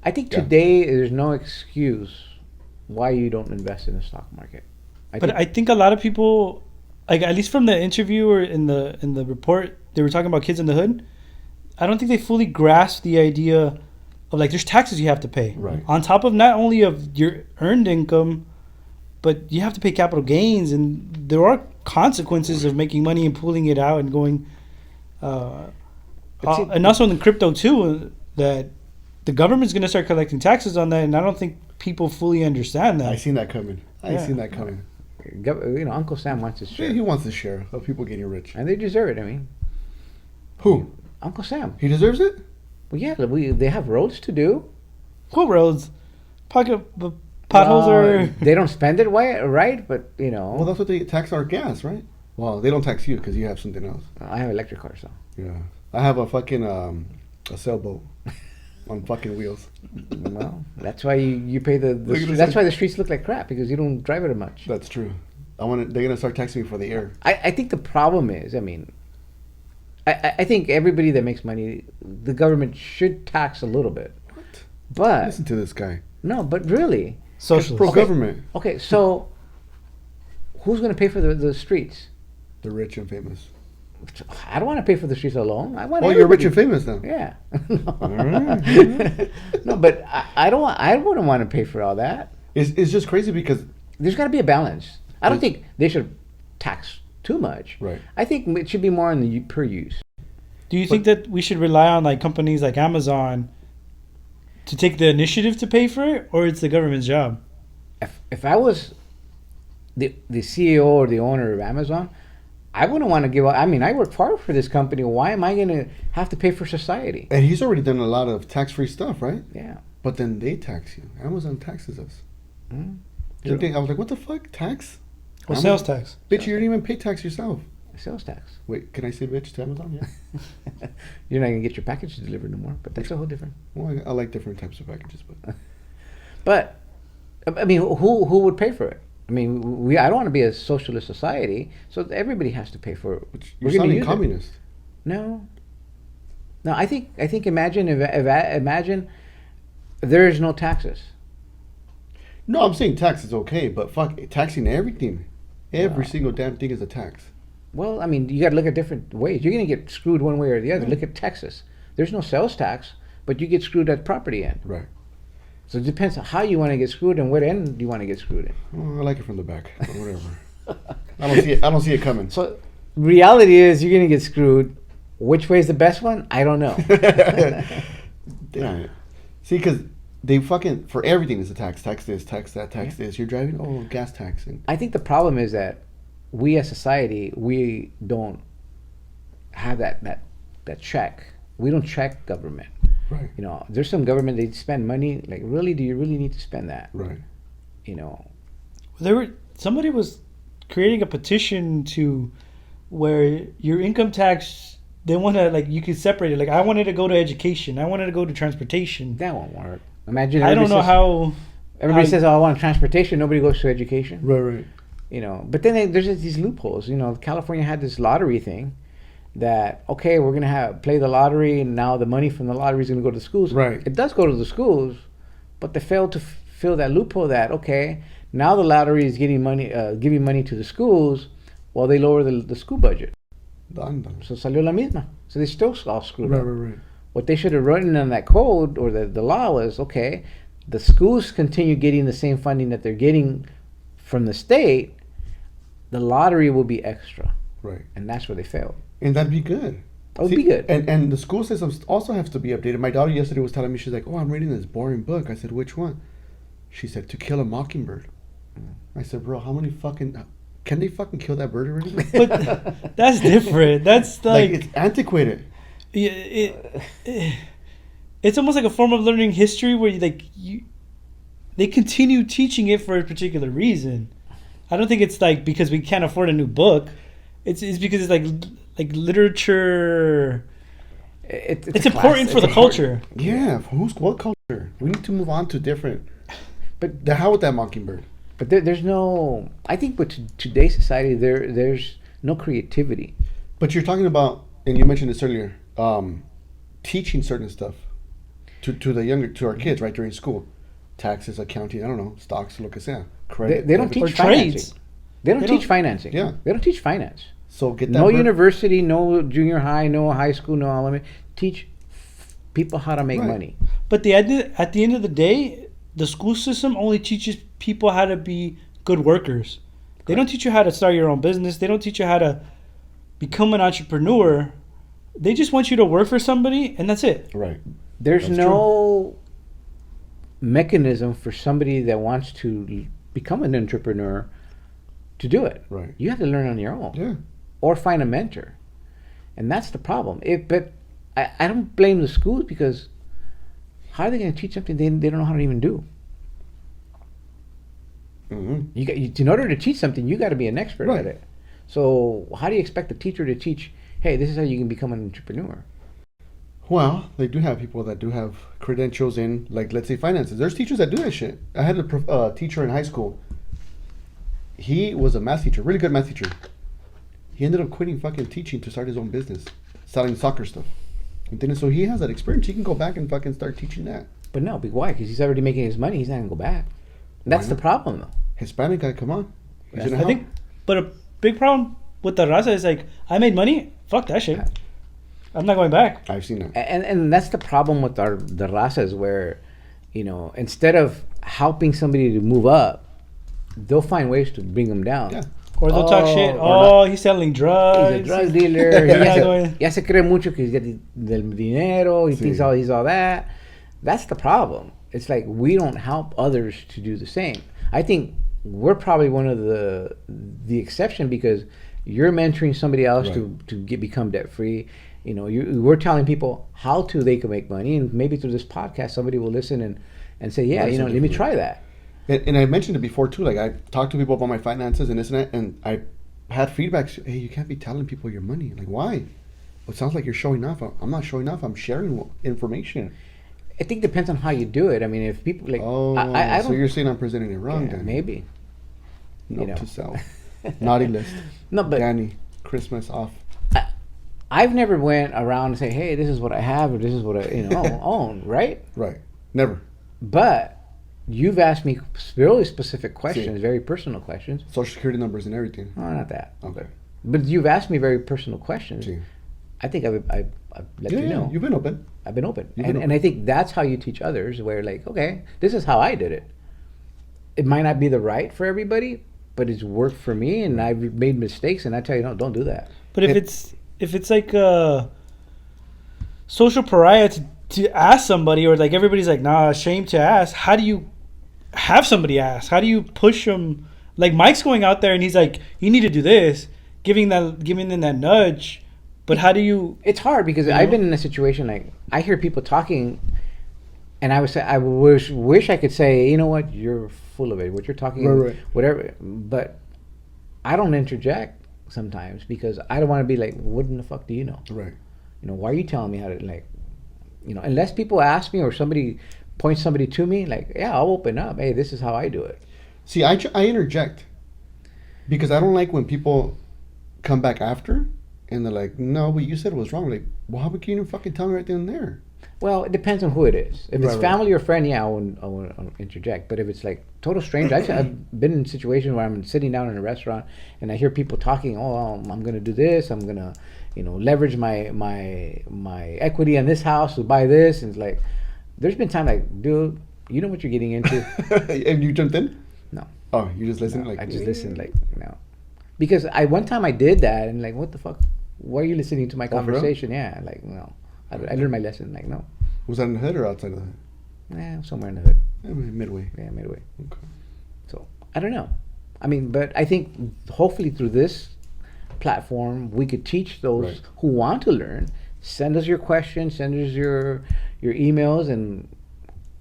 Speaker 1: I think
Speaker 2: Yeah.
Speaker 1: today there's no excuse why you don't invest in the stock market.
Speaker 3: I think a lot of people, like at least from the interview or in the report, they were talking about kids in the hood. I don't think they fully grasp the idea of like there's taxes you have to pay
Speaker 2: Right.
Speaker 3: on top of not only of your earned income, but you have to pay capital gains, and there are consequences of making money and pulling it out and going.
Speaker 1: But see-
Speaker 3: And also in the crypto too, that the government's going to start collecting taxes on that, and I don't think people fully understand
Speaker 2: I
Speaker 3: that.
Speaker 2: seen that coming. I
Speaker 3: Yeah.
Speaker 2: seen that coming.
Speaker 1: Uncle Sam wants his
Speaker 2: Yeah,
Speaker 1: share,
Speaker 2: he wants a share of people getting rich.
Speaker 1: and they deserve it. I mean,
Speaker 2: Who?
Speaker 1: Uncle Sam.
Speaker 2: He deserves it?
Speaker 1: Well, yeah, they have roads to do.
Speaker 3: What roads? Potholes
Speaker 1: Well,
Speaker 3: are.
Speaker 1: They don't spend it right, but
Speaker 2: Well, that's what they tax our gas, right? Well, they don't tax you because you have something else.
Speaker 1: I have electric cars, so
Speaker 2: Yeah. I have a fucking a sailboat on fucking wheels.
Speaker 1: well, that's why you pay the
Speaker 2: Look at this
Speaker 1: that's
Speaker 2: thing.
Speaker 1: why the streets look like crap because you don't drive it much.
Speaker 2: That's true. They're gonna start taxing me for the air.
Speaker 1: I think the problem is, I mean, I think everybody that makes money, the government should tax a little bit.
Speaker 2: What?
Speaker 1: But
Speaker 2: Listen to this guy.
Speaker 1: no, but really,
Speaker 3: Socialist.
Speaker 2: Pro government.
Speaker 1: okay, so who's going to pay for the streets?
Speaker 2: The rich and famous.
Speaker 1: I don't want to pay for the streets alone. I want.
Speaker 2: Oh, you're rich and
Speaker 1: everybody-
Speaker 2: famous now.
Speaker 1: Yeah.
Speaker 2: Alright.
Speaker 1: No, but I don't. I wouldn't want to pay for all that.
Speaker 2: It's just crazy because
Speaker 1: There's got to be a balance. I don't think they should tax too much.
Speaker 2: Right.
Speaker 1: I think it should be more on the per use.
Speaker 3: Do you think that we should rely on like companies like Amazon to take the initiative to pay for it, or it's the government's job?
Speaker 1: If I was the CEO or the owner of Amazon, I wouldn't want to give up. I mean, I work hard for this company. Why am I going to have to pay for society?
Speaker 2: and he's already done a lot of tax-free stuff, right?
Speaker 1: Yeah.
Speaker 2: But then they tax you. Amazon taxes us.
Speaker 1: Mm.
Speaker 2: You think, I was like, what the fuck? Tax?
Speaker 3: Or
Speaker 2: Amazon-
Speaker 3: sales tax?
Speaker 2: Bitch, you didn't even pay tax yourself.
Speaker 1: Sales tax.
Speaker 2: Wait, can I say bitch to Amazon? Yeah.
Speaker 1: You're not going to get your package delivered no more, but that's a whole different.
Speaker 2: Well, I like different types of packages, but
Speaker 1: But I mean, who would pay for it? I mean, I don't want to be a socialist society, so everybody has to pay for it.
Speaker 2: you're
Speaker 1: We're gonna
Speaker 2: sounding
Speaker 1: use it.
Speaker 2: communist.
Speaker 1: No, I think imagine imagine there is no taxes.
Speaker 2: No, I'm saying tax is okay, but fuck, taxing everything. Every
Speaker 1: Wow.
Speaker 2: single damn thing is a tax.
Speaker 1: Well, I mean, you got to look at different ways. You're going to get screwed one way or the other. Look at Texas. There's no sales tax, but you get screwed at property end.
Speaker 2: Right.
Speaker 1: So it depends on how you want to get screwed and what end you want to get screwed in.
Speaker 2: Well, I like it from the back, but whatever. I don't see it coming.
Speaker 1: So reality is you're going to get screwed. Which way is the best one? I don't know.
Speaker 2: Damn it. See, because they fucking, for everything is a tax. Tax this, tax that, tax this. You're driving, oh, gas tax. And
Speaker 1: I think the problem is that we as society, we don't have that check. We don't check government.
Speaker 2: right,
Speaker 1: You know, there's some government, they spend money. Like, really, do you really need to spend that?
Speaker 2: right.
Speaker 1: You know,
Speaker 3: There were somebody was creating a petition to where your income tax, they want to, like, you can separate it. Like, I wanted to go to education. I wanted to go to transportation.
Speaker 1: That won't work. Imagine.
Speaker 3: I don't know how.
Speaker 1: Everybody says, "Oh, I want transportation." Nobody goes to education.
Speaker 2: Right.
Speaker 1: You know, but then there's just these loopholes. You know, California had this lottery thing that, okay, we're gonna play the lottery, and now the money from the lottery is gonna go to the schools.
Speaker 2: Right.
Speaker 1: It does go to the schools, but they failed to fill that loophole. That, okay, now the lottery is getting money, giving money to the schools, while they lower the school budget.
Speaker 2: Done.
Speaker 1: So salió la misma. So they still all screwed up.
Speaker 2: Right.
Speaker 1: What they should have written in that code or the law was, okay, the schools continue getting the same funding that they're getting from the state. The lottery will be extra.
Speaker 2: Right.
Speaker 1: And that's where they failed.
Speaker 2: And that'd be good.
Speaker 1: That would be good.
Speaker 2: And the school systems also have to be updated. My daughter yesterday was telling me, she's like, "Oh, I'm reading this boring book." I said, "Which one?" She said, "To Kill a Mockingbird." I said, "Bro, how many fucking... Can they fucking kill that bird already?"
Speaker 3: But that's different. That's like
Speaker 2: it's antiquated.
Speaker 3: It's almost like a form of learning history where they continue teaching it for a particular reason. I don't think it's like because we can't afford a new book. It's because it's like literature. It's important for the culture.
Speaker 2: Yeah, what culture? We need to move on to different. But the hell with that Mockingbird.
Speaker 1: But there's no. I think with today's society, there's no creativity.
Speaker 2: But you're talking about, and you mentioned this earlier, teaching certain stuff to our kids, right, during school, taxes, accounting, I don't know, stocks, lo que sea, credit.
Speaker 1: They don't teach financing. They don't teach financing.
Speaker 2: Yeah,
Speaker 1: they don't teach finance.
Speaker 2: So get that.
Speaker 1: No university, no junior high, no high school, no elementary. Teach people how to make money.
Speaker 3: But at the end of the day, the school system only teaches people how to be good workers. They don't teach you how to start your own business. They don't teach you how to become an entrepreneur. They just want you to work for somebody, and that's it.
Speaker 2: Right.
Speaker 1: There's no mechanism for somebody that wants to become an entrepreneur to do it.
Speaker 2: Right.
Speaker 1: You have to learn on your own.
Speaker 2: Yeah.
Speaker 1: Or find a mentor. And that's the problem. But I don't blame the schools because how are they going to teach something they don't know how to even do? Mm-hmm. In order to teach something, you got to be an expert at it. So how do you expect a teacher to teach, hey, this is how you can become an entrepreneur?
Speaker 2: Well, they do have people that do have credentials in, like, let's say, finances. There's teachers that do that shit. I had a teacher in high school. He was a math teacher, really good math teacher. He ended up quitting fucking teaching to start his own business, selling soccer stuff. And then, so he has that experience. He can go back and fucking start teaching that.
Speaker 1: But no, why? Because he's already making his money. He's not going to go back. That's the problem, though.
Speaker 2: Hispanic guy, come on.
Speaker 3: I think, but a big problem with the raza is like, I made money. Fuck that shit. I'm not going back.
Speaker 2: I've seen that.
Speaker 1: And that's the problem with the razas where, instead of helping somebody to move up, they'll find ways to bring them down.
Speaker 2: Yeah.
Speaker 3: Or they'll talk shit. Oh, he's selling drugs.
Speaker 1: He's a drug dealer. Ya se cree mucho que he's got del dinero. He thinks he's all that. That's the problem. It's like we don't help others to do the same. I think we're probably one of the exception because you're mentoring somebody else to become debt free. We're telling people how they can make money, and maybe through this podcast, somebody will listen and say, yeah, let me try that.
Speaker 2: And I mentioned it before too. Like I talked to people about my finances and this and that, and I had feedback. Hey, you can't be telling people your money. Like why? Well, it sounds like you're showing off. I'm not showing off. I'm sharing information.
Speaker 1: I think it depends on how you do it. I mean, if people like, I
Speaker 2: so you're saying I'm presenting it wrong?
Speaker 1: Yeah,
Speaker 2: Danny.
Speaker 1: maybe.
Speaker 2: Note to self. Naughty list.
Speaker 1: No, but
Speaker 2: Danny, Christmas off.
Speaker 1: I've never went around and say, hey, this is what I have or this is what I own, right?
Speaker 2: Right. Never.
Speaker 1: But you've asked me really specific questions, very personal questions.
Speaker 2: Social security numbers and everything.
Speaker 1: No, not that.
Speaker 2: Okay.
Speaker 1: But you've asked me very personal questions.
Speaker 2: Sí.
Speaker 1: I think I've let you know.
Speaker 2: You've been open.
Speaker 1: I've been open. And I think that's how you teach others, where like, okay, this is how I did it. It might not be the right for everybody, but it's worked for me, and I've made mistakes, and I tell you, no, don't do that.
Speaker 3: But if it's like a social pariah to ask somebody, or like everybody's like, nah, ashamed to ask, how do you have somebody ask? How do you push them? Like Mike's going out there and he's like, you need to do this, giving them that nudge. But how do you?
Speaker 1: It's hard because I've been in a situation like I hear people talking, And I would say I wish I could say, you know what, you're full of it. What you're talking,
Speaker 2: Right.
Speaker 1: whatever. But I don't interject sometimes because I don't want to be like, what in the fuck do you know?
Speaker 2: Right.
Speaker 1: You know, why are you telling me how to like, you know? Unless people ask me or somebody points somebody to me, like, yeah, I'll open up. Hey, this is how I do it.
Speaker 2: See, I interject because I don't like when people come back after and they're like, no, what you said was wrong. Like, well, how about you even fucking tell me right then and there?
Speaker 1: Well, it depends on who it is. If it's
Speaker 2: Right,
Speaker 1: family or friend, yeah, I won't interject. But if it's like total stranger, I've been in situations where I'm sitting down in a restaurant and I hear people talking. Oh, I'm going to do this. I'm going to, you know, leverage my equity in this house to buy this. And it's like, there's been time like, dude, you know what you're getting into?
Speaker 2: And you jumped in?
Speaker 1: No.
Speaker 2: Oh, you just listened?
Speaker 1: No,
Speaker 2: Like
Speaker 1: I just listened like, no. Because one time I did that and like, what the fuck? Why are you listening to my
Speaker 2: Oh, for real?
Speaker 1: conversation? Yeah, like, no. I learned my lesson. Like, no.
Speaker 2: Was that in the hood or outside of the hood?
Speaker 1: Somewhere in the hood.
Speaker 2: Midway.
Speaker 1: Yeah, midway.
Speaker 2: Okay.
Speaker 1: So I don't know. I mean, but I think hopefully through this platform we could teach those
Speaker 2: Right.
Speaker 1: who want to learn. Send us your questions. Send us your emails, and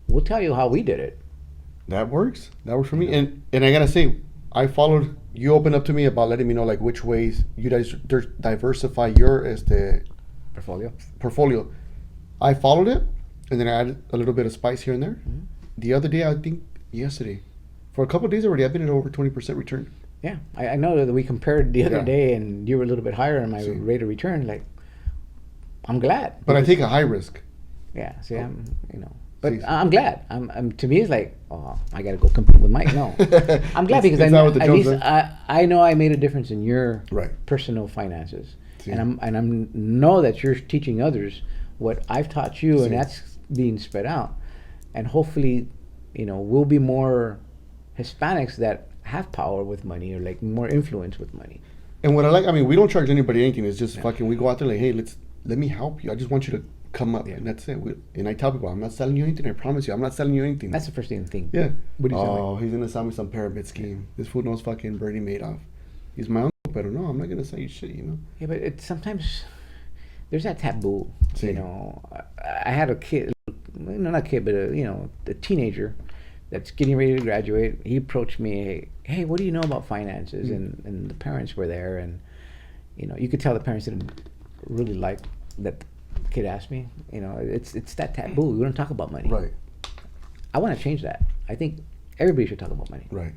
Speaker 1: we'll tell you how we did it.
Speaker 2: That works. That works for me. And I gotta say, I followed. You opened up to me about letting me know like which ways you guys diversify your
Speaker 1: Portfolio.
Speaker 2: portfolio. I followed it, and then I added a little bit of spice here and there.
Speaker 1: Mhm.
Speaker 2: The other day, I think yesterday, for a couple of days already, I've been at over 20% return.
Speaker 1: Yeah, I know that we compared the other
Speaker 2: Yeah.
Speaker 1: day, and you were a little bit higher on my
Speaker 2: See.
Speaker 1: rate of return. Like, I'm glad.
Speaker 2: But I
Speaker 1: because-
Speaker 2: take a high risk.
Speaker 1: Yeah, see,
Speaker 2: Oh.
Speaker 1: I'm, you know, but
Speaker 2: See.
Speaker 1: I'm glad. I'm to me, it's like, oh, I got to go compete with Mike. No, I'm glad because
Speaker 2: It's not what the
Speaker 1: at
Speaker 2: Jones
Speaker 1: least
Speaker 2: does.
Speaker 1: I know I made a difference in your
Speaker 2: Right.
Speaker 1: personal finances,
Speaker 2: See.
Speaker 1: and I'm know that you're teaching others what I've taught you,
Speaker 2: See.
Speaker 1: and that's being spread out, and hopefully, you know, we'll be more Hispanics that have power with money or like more influence with money.
Speaker 2: And what I like, I mean, we don't charge anybody anything. It's just
Speaker 1: Yeah.
Speaker 2: fucking, we go out there like, hey, let me help you. I just want you to come up,
Speaker 1: Yeah.
Speaker 2: and that's it. And I tell people, I'm not selling you anything. I promise you, I'm not selling you anything.
Speaker 1: That's the first thing.
Speaker 2: yeah.
Speaker 1: What do you
Speaker 2: Oh, he's gonna sell me some pyramid scheme. This fool knows fucking Bernie Madoff. He's my uncle, but no, I'm not gonna sell you shit. You know.
Speaker 1: Yeah, but it's sometimes there's that taboo.
Speaker 2: See.
Speaker 1: You know, I had a kid, no, not a kid, but a teenager that's getting ready to graduate. He approached me, hey, what do you know about finances? And the parents were there, and you know, you could tell the parents didn't really like that the kid asked me. You know, it's that taboo. We don't talk about money.
Speaker 2: Right.
Speaker 1: I want to change that. I think everybody should talk about money.
Speaker 2: Right.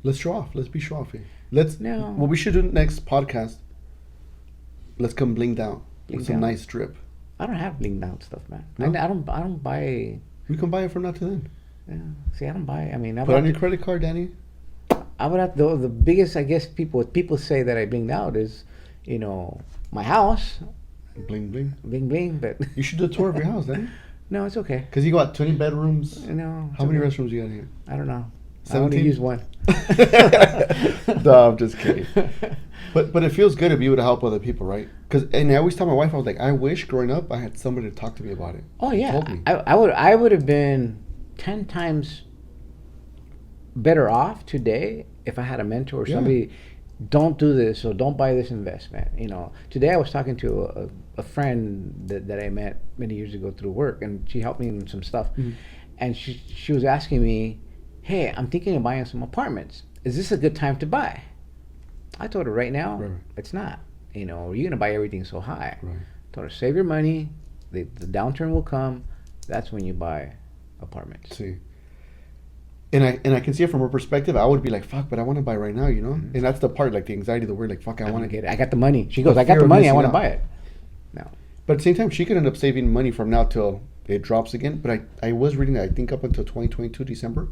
Speaker 2: Let's show off. Let's be show offy. Let's.
Speaker 1: No.
Speaker 2: What we should do next podcast. Let's come blinged out with
Speaker 1: Blinged
Speaker 2: some
Speaker 1: out.
Speaker 2: nice drip.
Speaker 1: I don't have blinged out stuff, man.
Speaker 2: No?
Speaker 1: I don't buy.
Speaker 2: We can buy it from now to then.
Speaker 1: Yeah, see, I don't buy. I mean, I
Speaker 2: Put on
Speaker 1: would
Speaker 2: your credit card, Danny.
Speaker 1: I would have the biggest, I guess, people say that I blinged out is, you know, my house,
Speaker 2: Bling bling.
Speaker 1: bling bling. But
Speaker 2: You should do a tour of your house, Danny.
Speaker 1: no, it's okay.
Speaker 2: Because you got 20 bedrooms.
Speaker 1: No,
Speaker 2: How many restrooms you got here?
Speaker 1: I don't know. I only
Speaker 2: 17?
Speaker 1: use one.
Speaker 2: No, I'm just kidding. But it feels good to be able to help other people, right? And I always tell my wife, I was like, I wish growing up I had somebody to talk to me about it.
Speaker 1: Oh yeah,
Speaker 2: Told me.
Speaker 1: I would have been 10 times better off today if I had a mentor or
Speaker 2: Yeah.
Speaker 1: somebody. Don't do this or don't buy this investment. You know, today I was talking to a friend that I met many years ago through work, and she helped me in some stuff.
Speaker 2: Mhm.
Speaker 1: And she was asking me, hey, I'm thinking of buying some apartments. Is this a good time to buy? I told her right now,
Speaker 2: Right.
Speaker 1: it's not. You know, you're gonna buy everything so high.
Speaker 2: Right.
Speaker 1: Told her, save your money. The downturn will come. That's when you buy apartments.
Speaker 2: See. And I can see it from her perspective. I would be like, fuck, but I want to buy right now, you know?
Speaker 1: Mhm.
Speaker 2: And that's the part, like the anxiety, the word, like, fuck, I
Speaker 1: I
Speaker 2: want
Speaker 1: want
Speaker 2: to
Speaker 1: to get it. I got the money. She goes, I got
Speaker 2: fear
Speaker 1: the
Speaker 2: of
Speaker 1: money. I
Speaker 2: missing
Speaker 1: want to
Speaker 2: out.
Speaker 1: buy it. No.
Speaker 2: But at the same time, she could end up saving money from now till it drops again. But I was reading that, I think up until 2022, December,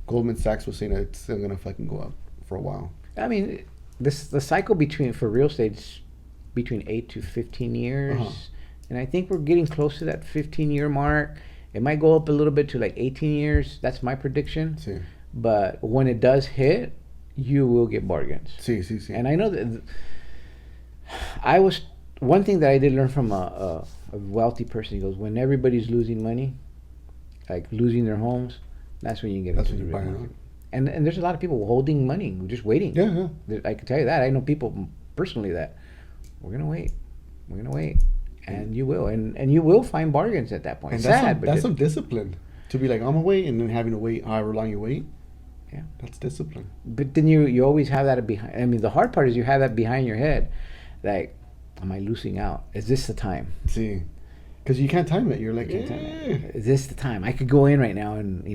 Speaker 2: Goldman Sachs was saying that it's still going to fucking go up for a while.
Speaker 1: I mean, the cycle for real estate is between 8 to 15 years.
Speaker 2: Uh-huh.
Speaker 1: And I think we're getting close to that 15-year mark. It might go up a little bit to like 18 years. That's my prediction.
Speaker 2: See.
Speaker 1: But when it does hit, you will get bargains.
Speaker 2: See.
Speaker 1: And I know that one thing that I did learn from a wealthy person. He goes, when everybody's losing money, like losing their homes, that's when you get
Speaker 2: That's
Speaker 1: into
Speaker 2: when
Speaker 1: the
Speaker 2: you
Speaker 1: real
Speaker 2: buy it
Speaker 1: market.
Speaker 2: up.
Speaker 1: And there's a lot of people holding money, just waiting.
Speaker 2: Yeah, yeah.
Speaker 1: I can tell you that. I know people personally that we're gonna wait. and you will, and you will find bargains at that point.
Speaker 2: And
Speaker 1: Sad,
Speaker 2: that's
Speaker 1: but
Speaker 2: some discipline to be like, I'm gonna wait, and then having to wait however long you wait.
Speaker 1: Yeah.
Speaker 2: That's discipline.
Speaker 1: but then you always have that behind. I mean, the hard part is you have that behind your head, like, am I losing out? Is this the time?
Speaker 2: See, because you can't time it. You're like,
Speaker 1: Can't time
Speaker 2: "Eh."
Speaker 1: it. Is this the time? I could go in right now, and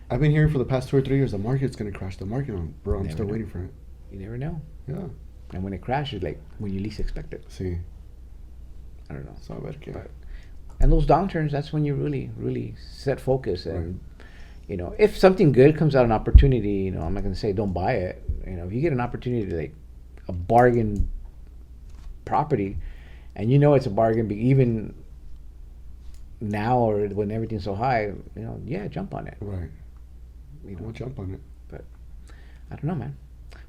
Speaker 2: I've been hearing for the past 2 or 3 years the market's gonna crash. The market, bro. I'm
Speaker 1: Never
Speaker 2: still
Speaker 1: know.
Speaker 2: waiting for it.
Speaker 1: you never know.
Speaker 2: Yeah.
Speaker 1: And when it crashes, like when you least expect it,
Speaker 2: See,
Speaker 1: I don't know.
Speaker 2: it's not a bad game.
Speaker 1: But- And those downturns, that's when you really set focus. And if something good comes out, an opportunity, I'm not going to say don't buy it. If you get an opportunity to, like, a bargain property, and it's a bargain, even now or when everything's so high, yeah, jump on it.
Speaker 2: Right.
Speaker 1: You know,
Speaker 2: We'll jump on it.
Speaker 1: but I don't know, man.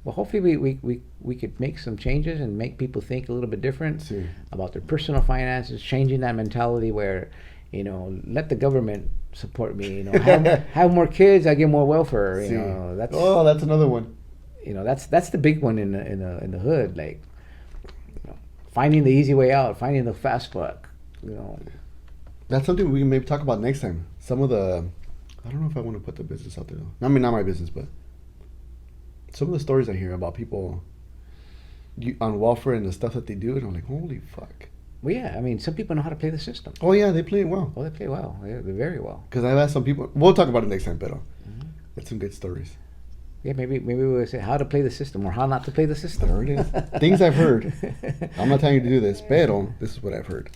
Speaker 1: Well, hopefully we could make some changes and make people think a little bit different
Speaker 2: See.
Speaker 1: about their personal finances, changing that mentality where, let the government support me. Have more kids, I get more welfare.
Speaker 2: See.
Speaker 1: That's
Speaker 2: That's another one.
Speaker 1: that's the big one in the hood. Like, finding the easy way out, finding the fast buck.
Speaker 2: That's something we can maybe talk about next time. Some of the, I don't know if I want to put the business out there though. I mean, not my business, but some of the stories I hear about people on welfare and the stuff that they do, and I'm like, holy fuck.
Speaker 1: Well, yeah, I mean, some people know how to play the system.
Speaker 2: Oh yeah, they play it well.
Speaker 1: Oh, they play well. They're very well.
Speaker 2: Because I've asked some people. We'll talk about it next time, pero that's some good stories.
Speaker 1: Yeah, maybe we'll say how to play the system or how not to play the system.
Speaker 2: There it is. Things I've heard. I'm not telling you to do this, pero this is what I've heard.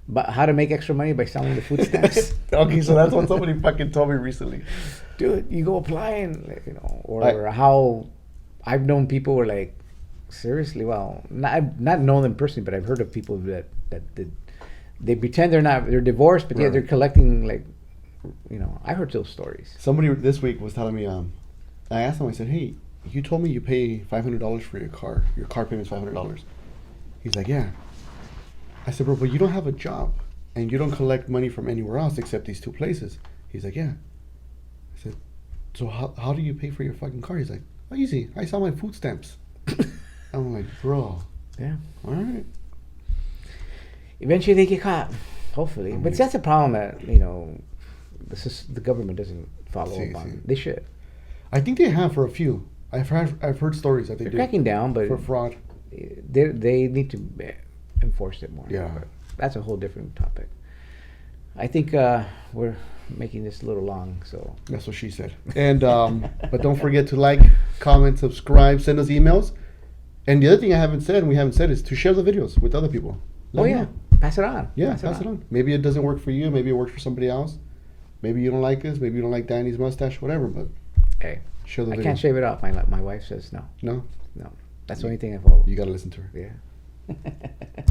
Speaker 1: But how to make extra money by selling the food stamps.
Speaker 2: Okay, so that's what somebody fucking told me recently.
Speaker 1: Dude, you go apply and, or how I've known people who are like, seriously, well, I've not known them personally, but I've heard of people that they pretend they're divorced, but yeah,
Speaker 2: Right.
Speaker 1: they're collecting, like, I heard those stories.
Speaker 2: Somebody this week was telling me, I asked him, I said, hey, you told me you pay $500 for your car. Your car payment's $500. He's like, yeah. I said, bro, but you don't have a job and you don't collect money from anywhere else except these 2 places. He's like, yeah. I said, so how do you pay for your fucking car? He's like, oh, easy. I sell my food stamps. I'm like, bro.
Speaker 1: Yeah.
Speaker 2: All right.
Speaker 1: Eventually they get caught, hopefully. But that's the problem that, the government doesn't follow up on. They should.
Speaker 2: I think they have for a few. I've heard stories that
Speaker 1: They're
Speaker 2: do.
Speaker 1: cracking down, but
Speaker 2: for fraud.
Speaker 1: they need to enforce it more.
Speaker 2: Yeah.
Speaker 1: But that's a whole different topic. I think we're making this a little long, so
Speaker 2: That's what she said. And but don't forget to like, comment, subscribe, send us emails. And the other thing I haven't said, and we haven't said, is to share the videos with other people. Let them know.
Speaker 1: pass it on.
Speaker 2: Yeah, pass it on. Maybe it doesn't work for you. Maybe it works for somebody else. Maybe you don't like us. Maybe you don't like Danny's mustache. Whatever. But
Speaker 1: Hey,
Speaker 2: share the
Speaker 1: I
Speaker 2: video.
Speaker 1: can't shave it off. My wife says no.
Speaker 2: No,
Speaker 1: That's the only thing I follow.
Speaker 2: you gotta listen to her.
Speaker 1: Yeah.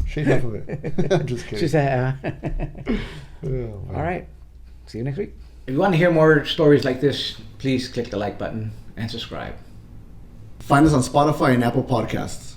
Speaker 2: Shave half of it. I'm just kidding.
Speaker 1: She said,
Speaker 2: Oh, wow.
Speaker 1: all right. See you next week. If you want to hear more stories like this, please click the like button and subscribe.
Speaker 2: Find us on Spotify and Apple Podcasts.